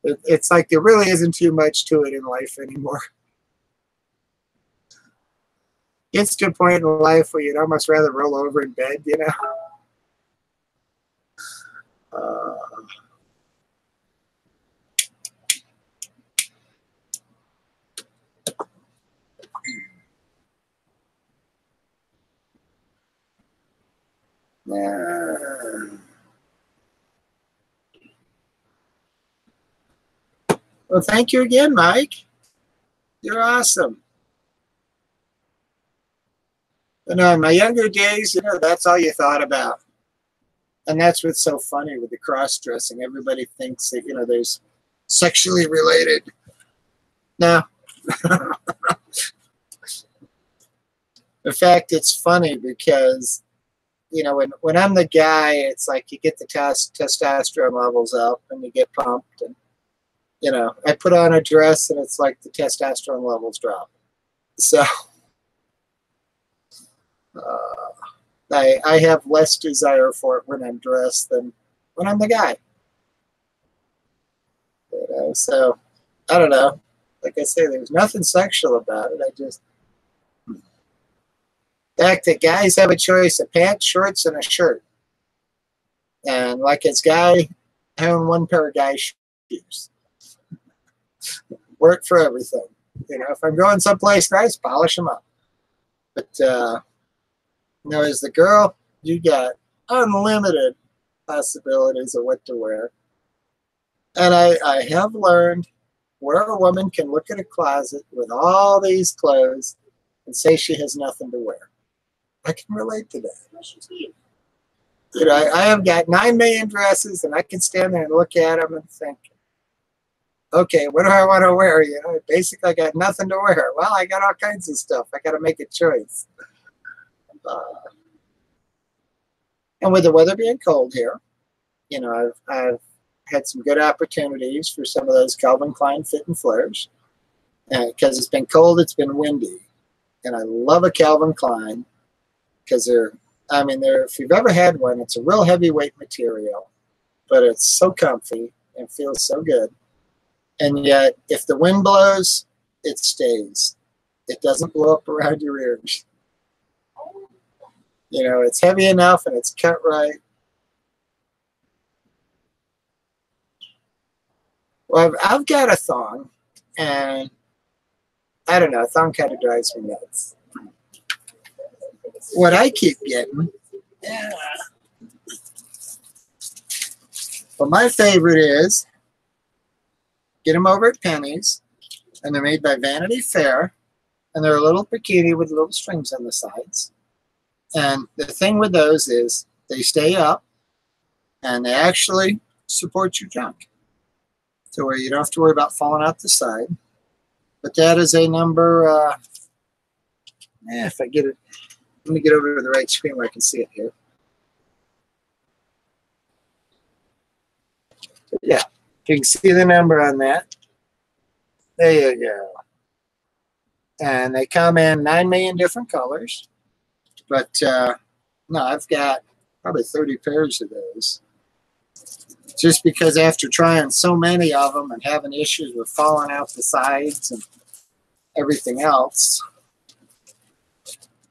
It's like there really isn't too much to it in life anymore. Gets to a point in life where you'd almost rather roll over in bed, you know. Well, thank you again, Mike. You're awesome. And in my younger days, you know, that's all you thought about. And that's what's so funny with the cross-dressing. Everybody thinks that, you know, there's sexually related. No. In fact, it's funny because, you know, when I'm the guy, it's like you get the testosterone levels up and you get pumped. And, you know, I put on a dress and it's like the testosterone levels drop. So I have less desire for it when I'm dressed than when I'm the guy. You know, so I don't know. Like I say, there's nothing sexual about it. I just, the fact that guys have a choice of pants, shorts, and a shirt. And like it's guy having one pair of guy shoes. Work for everything. You know, if I'm going someplace nice, polish them up. But, you know, as the girl, you got unlimited possibilities of what to wear. And I have learned where a woman can look at a closet with all these clothes and say she has nothing to wear. I can relate to that. You know, I have got 9 million dresses, and I can stand there and look at them and think, okay, what do I want to wear? You know, basically I got nothing to wear. Well, I got all kinds of stuff. I got to make a choice. And with the weather being cold here, you know, I've had some good opportunities for some of those Calvin Klein fit and flares. Because it's been cold, it's been windy. And I love a Calvin Klein because they're, if you've ever had one, it's a real heavyweight material, but it's so comfy and feels so good. And yet, if the wind blows, it stays. It doesn't blow up around your ears. You know, it's heavy enough and it's cut right. Well, I've got a thong, and I don't know, a thong kind of drives me nuts. What I keep getting, well, my favorite is, get them over at Penny's, and they're made by Vanity Fair, and they're a little bikini with little strings on the sides. And the thing with those is they stay up, and they actually support your junk, to where you don't have to worry about falling out the side. But that is a number, if I get it, let me get over to the right screen where I can see it here. Yeah, you can see the number on that. There you go. And they come in 9 million different colors. But, no, I've got probably 30 pairs of those. Just because after trying so many of them and having issues with falling out the sides and everything else,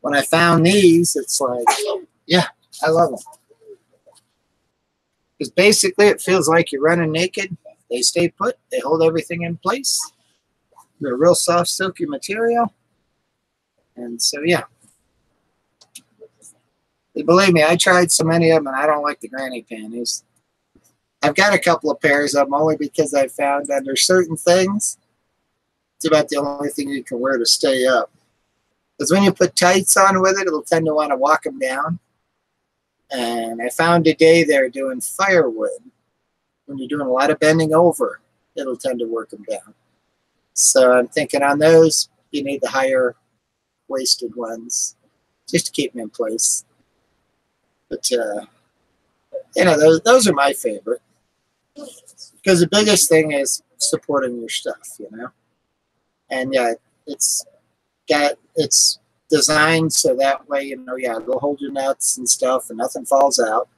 when I found these, it's like, yeah, I love them. Because basically it feels like you're running naked. They stay put. They hold everything in place. They're a real soft, silky material. And so, yeah. Believe me, I tried so many of them, and I don't like the granny panties. I've got a couple of pairs of them only because I found that there's certain things, it's about the only thing you can wear to stay up. Because when you put tights on with it, it'll tend to want to walk them down. And I found today they're doing firewood. When you're doing a lot of bending over, it'll tend to work them down. So I'm thinking on those, you need the higher waisted ones just to keep them in place. But, you know, those are my favorite. Because the biggest thing is supporting your stuff, you know. And yeah, it's designed so that way, you know, yeah, they'll hold your nuts and stuff and nothing falls out.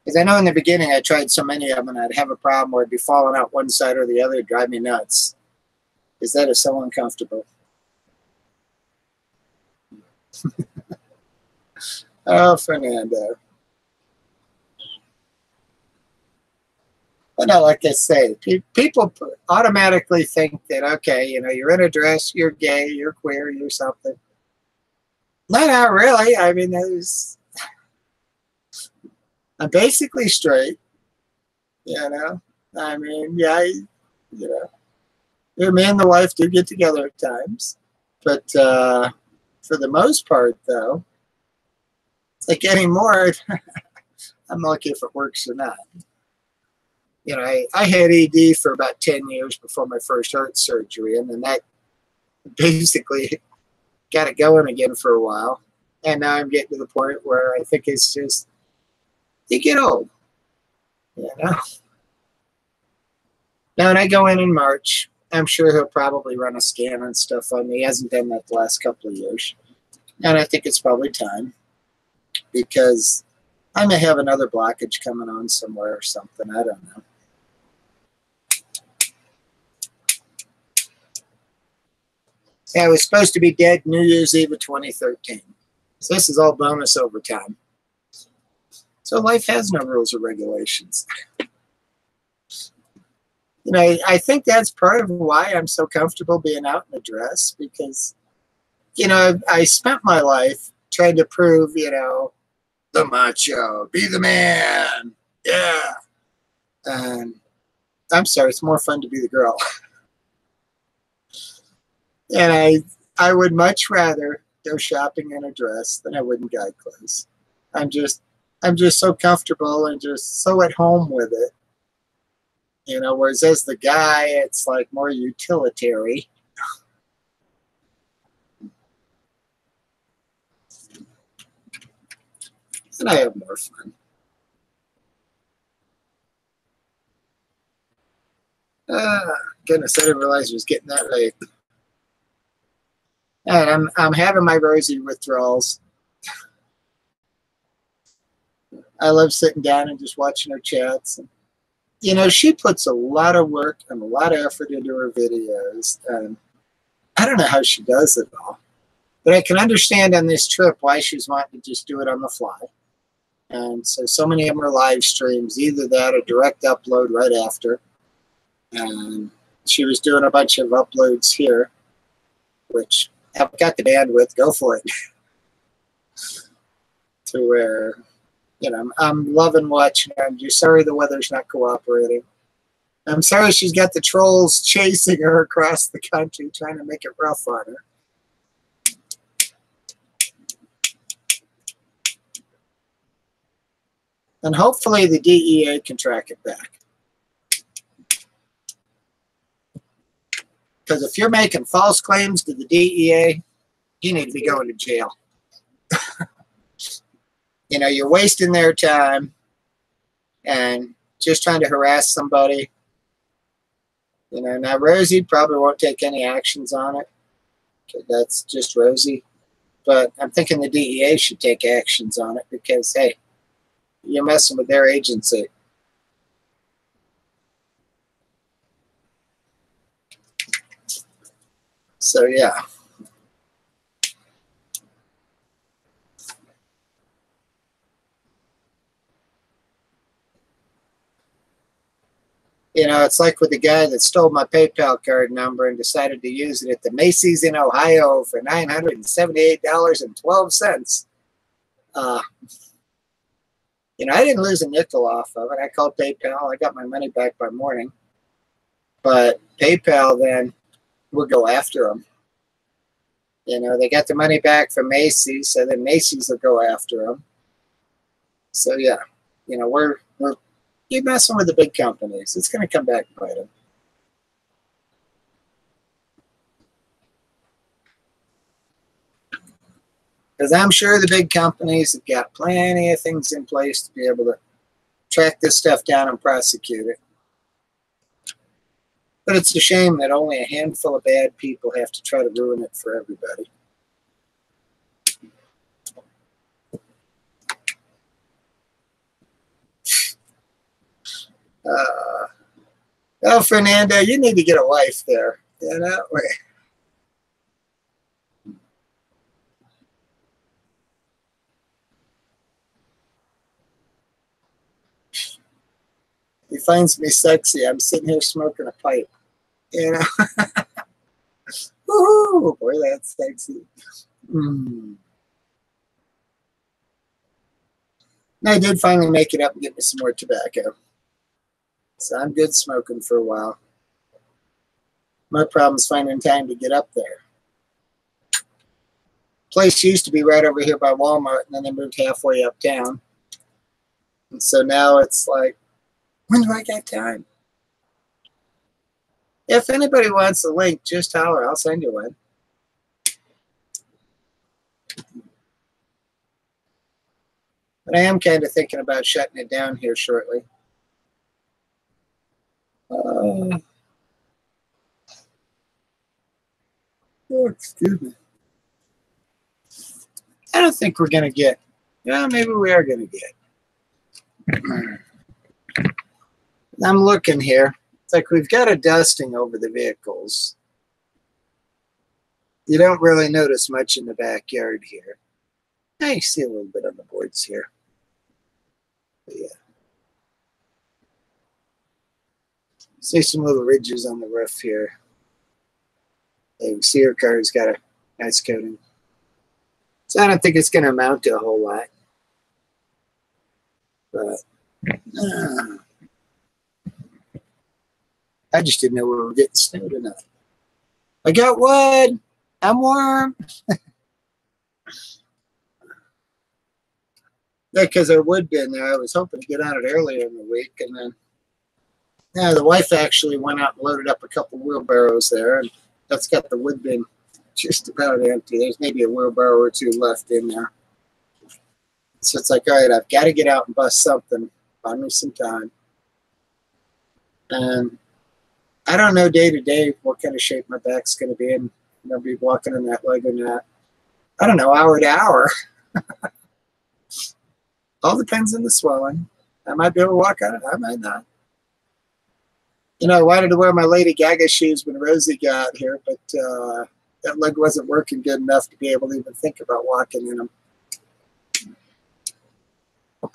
Because I know in the beginning I tried so many of them and I'd have a problem where I'd be falling out one side or the other. It'd drive me nuts. Because that is so uncomfortable. Oh, Fernando. But no, like I say, people automatically think that, okay, you know, you're in a dress, you're gay, you're queer, you're something. No, not really. I mean, I'm basically straight, you know. I mean, yeah, you know, me and the wife do get together at times. But for the most part, though, it's like anymore, I'm lucky if it works or not. You know, I had ED for about 10 years before my first heart surgery, and then that basically got it going again for a while. And now I'm getting to the point where I think it's just, you get old, you know. Now, when I go in March, I'm sure he'll probably run a scan and stuff on me. He hasn't done that the last couple of years. And I think it's probably time, because I may have another blockage coming on somewhere or something. I don't know. Yeah, I was supposed to be dead New Year's Eve of 2013. So this is all bonus overtime. So life has no rules or regulations. You know, I think that's part of why I'm so comfortable being out in a dress, because, you know, I spent my life trying to prove, you know, the macho, be the man, yeah. And I'm sorry, it's more fun to be the girl. And I would much rather go shopping in a dress than I would in guy clothes. I'm just so comfortable and just so at home with it. You know, whereas as the guy, it's like more utilitarian. And I have more fun. Goodness, I didn't realize it was getting that late. And I'm having my Rosie withdrawals. I love sitting down and just watching her chats. And, you know, she puts a lot of work and a lot of effort into her videos. And I don't know how she does it all. But I can understand on this trip why she's wanting to just do it on the fly. And so many of them are live streams, either that or direct upload right after. And she was doing a bunch of uploads here, which I've got the bandwidth, go for it. To where, you know, I'm loving watching her. I'm just sorry the weather's not cooperating. I'm sorry she's got the trolls chasing her across the country, trying to make it rough on her. And hopefully the DEA can track it back. Because if you're making false claims to the DEA, you need to be going to jail. You know, you're wasting their time and just trying to harass somebody. You know, now Rosie probably won't take any actions on it. That's just Rosie. But I'm thinking the DEA should take actions on it because, hey, you're messing with their agency. So, yeah. You know, it's like with the guy that stole my PayPal card number and decided to use it at the Macy's in Ohio for $978.12. You know, I didn't lose a nickel off of it. I called PayPal. I got my money back by morning. But PayPal then will go after them. You know, they got the money back from Macy's, so then Macy's will go after them. So, yeah, you know, we're keep messing with the big companies. It's going to come back and bite them. Because I'm sure the big companies have got plenty of things in place to be able to track this stuff down and prosecute it. But it's a shame that only a handful of bad people have to try to ruin it for everybody. Oh, Fernando, you need to get a wife there. You know? He finds me sexy. I'm sitting here smoking a pipe. You know? Woohoo! Boy, that's sexy. Mm. I did finally make it up and get me some more tobacco. So I'm good smoking for a while. My problem is finding time to get up there. Place used to be right over here by Walmart, and then they moved halfway uptown. And so now it's like, when do I get time? If anybody wants a link, just holler. I'll send you one. But I am kind of thinking about shutting it down here shortly. Oh, excuse me. I don't think we're going to get. Well, maybe we are going to get. I'm looking here. It's like we've got a dusting over the vehicles. You don't really notice much in the backyard here. I see a little bit on the boards here. But yeah. See some little ridges on the roof here. You see your car's got a nice coating. So I don't think it's going to amount to a whole lot. But I just didn't know we were getting snow tonight. I got wood. I'm warm. Yeah, because there would been there. I was hoping to get on it earlier in the week, and then the wife actually went out and loaded up a couple wheelbarrows there, and that's got the wood bin just about empty. There's maybe a wheelbarrow or two left in there. So it's like, all right, I've got to get out and bust something. Find me some time. And I don't know day to day what kind of shape my back's going to be in. I'll be walking on that leg or not. I don't know, hour to hour. All depends on the swelling. I might be able to walk on it. I might not. You know, I wanted to wear my Lady Gaga shoes when Rosie got here, but that leg wasn't working good enough to be able to even think about walking in them.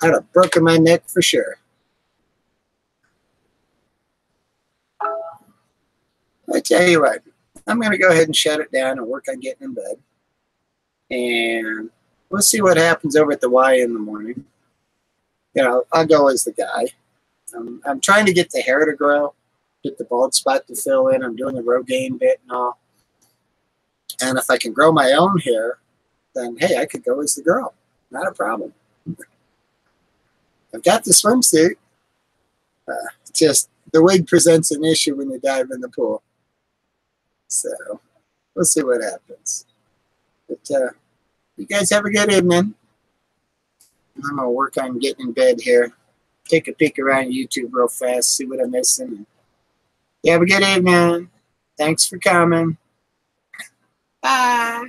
I'd have broken my neck for sure. I tell you what, I'm going to go ahead and shut it down and work on getting in bed. And we'll see what happens over at the Y in the morning. You know, I'll go as the guy. I'm trying to get the hair to grow, get the bald spot to fill in. I'm doing the Rogaine bit and all. And if I can grow my own hair, then, hey, I could go as the girl. Not a problem. I've got the swimsuit. Just the wig presents an issue when you dive in the pool. So we'll see what happens. But you guys have a good evening. I'm going to work on getting in bed here. Take a peek around YouTube real fast, see what I'm missing. You have a good evening. Thanks for coming. Bye.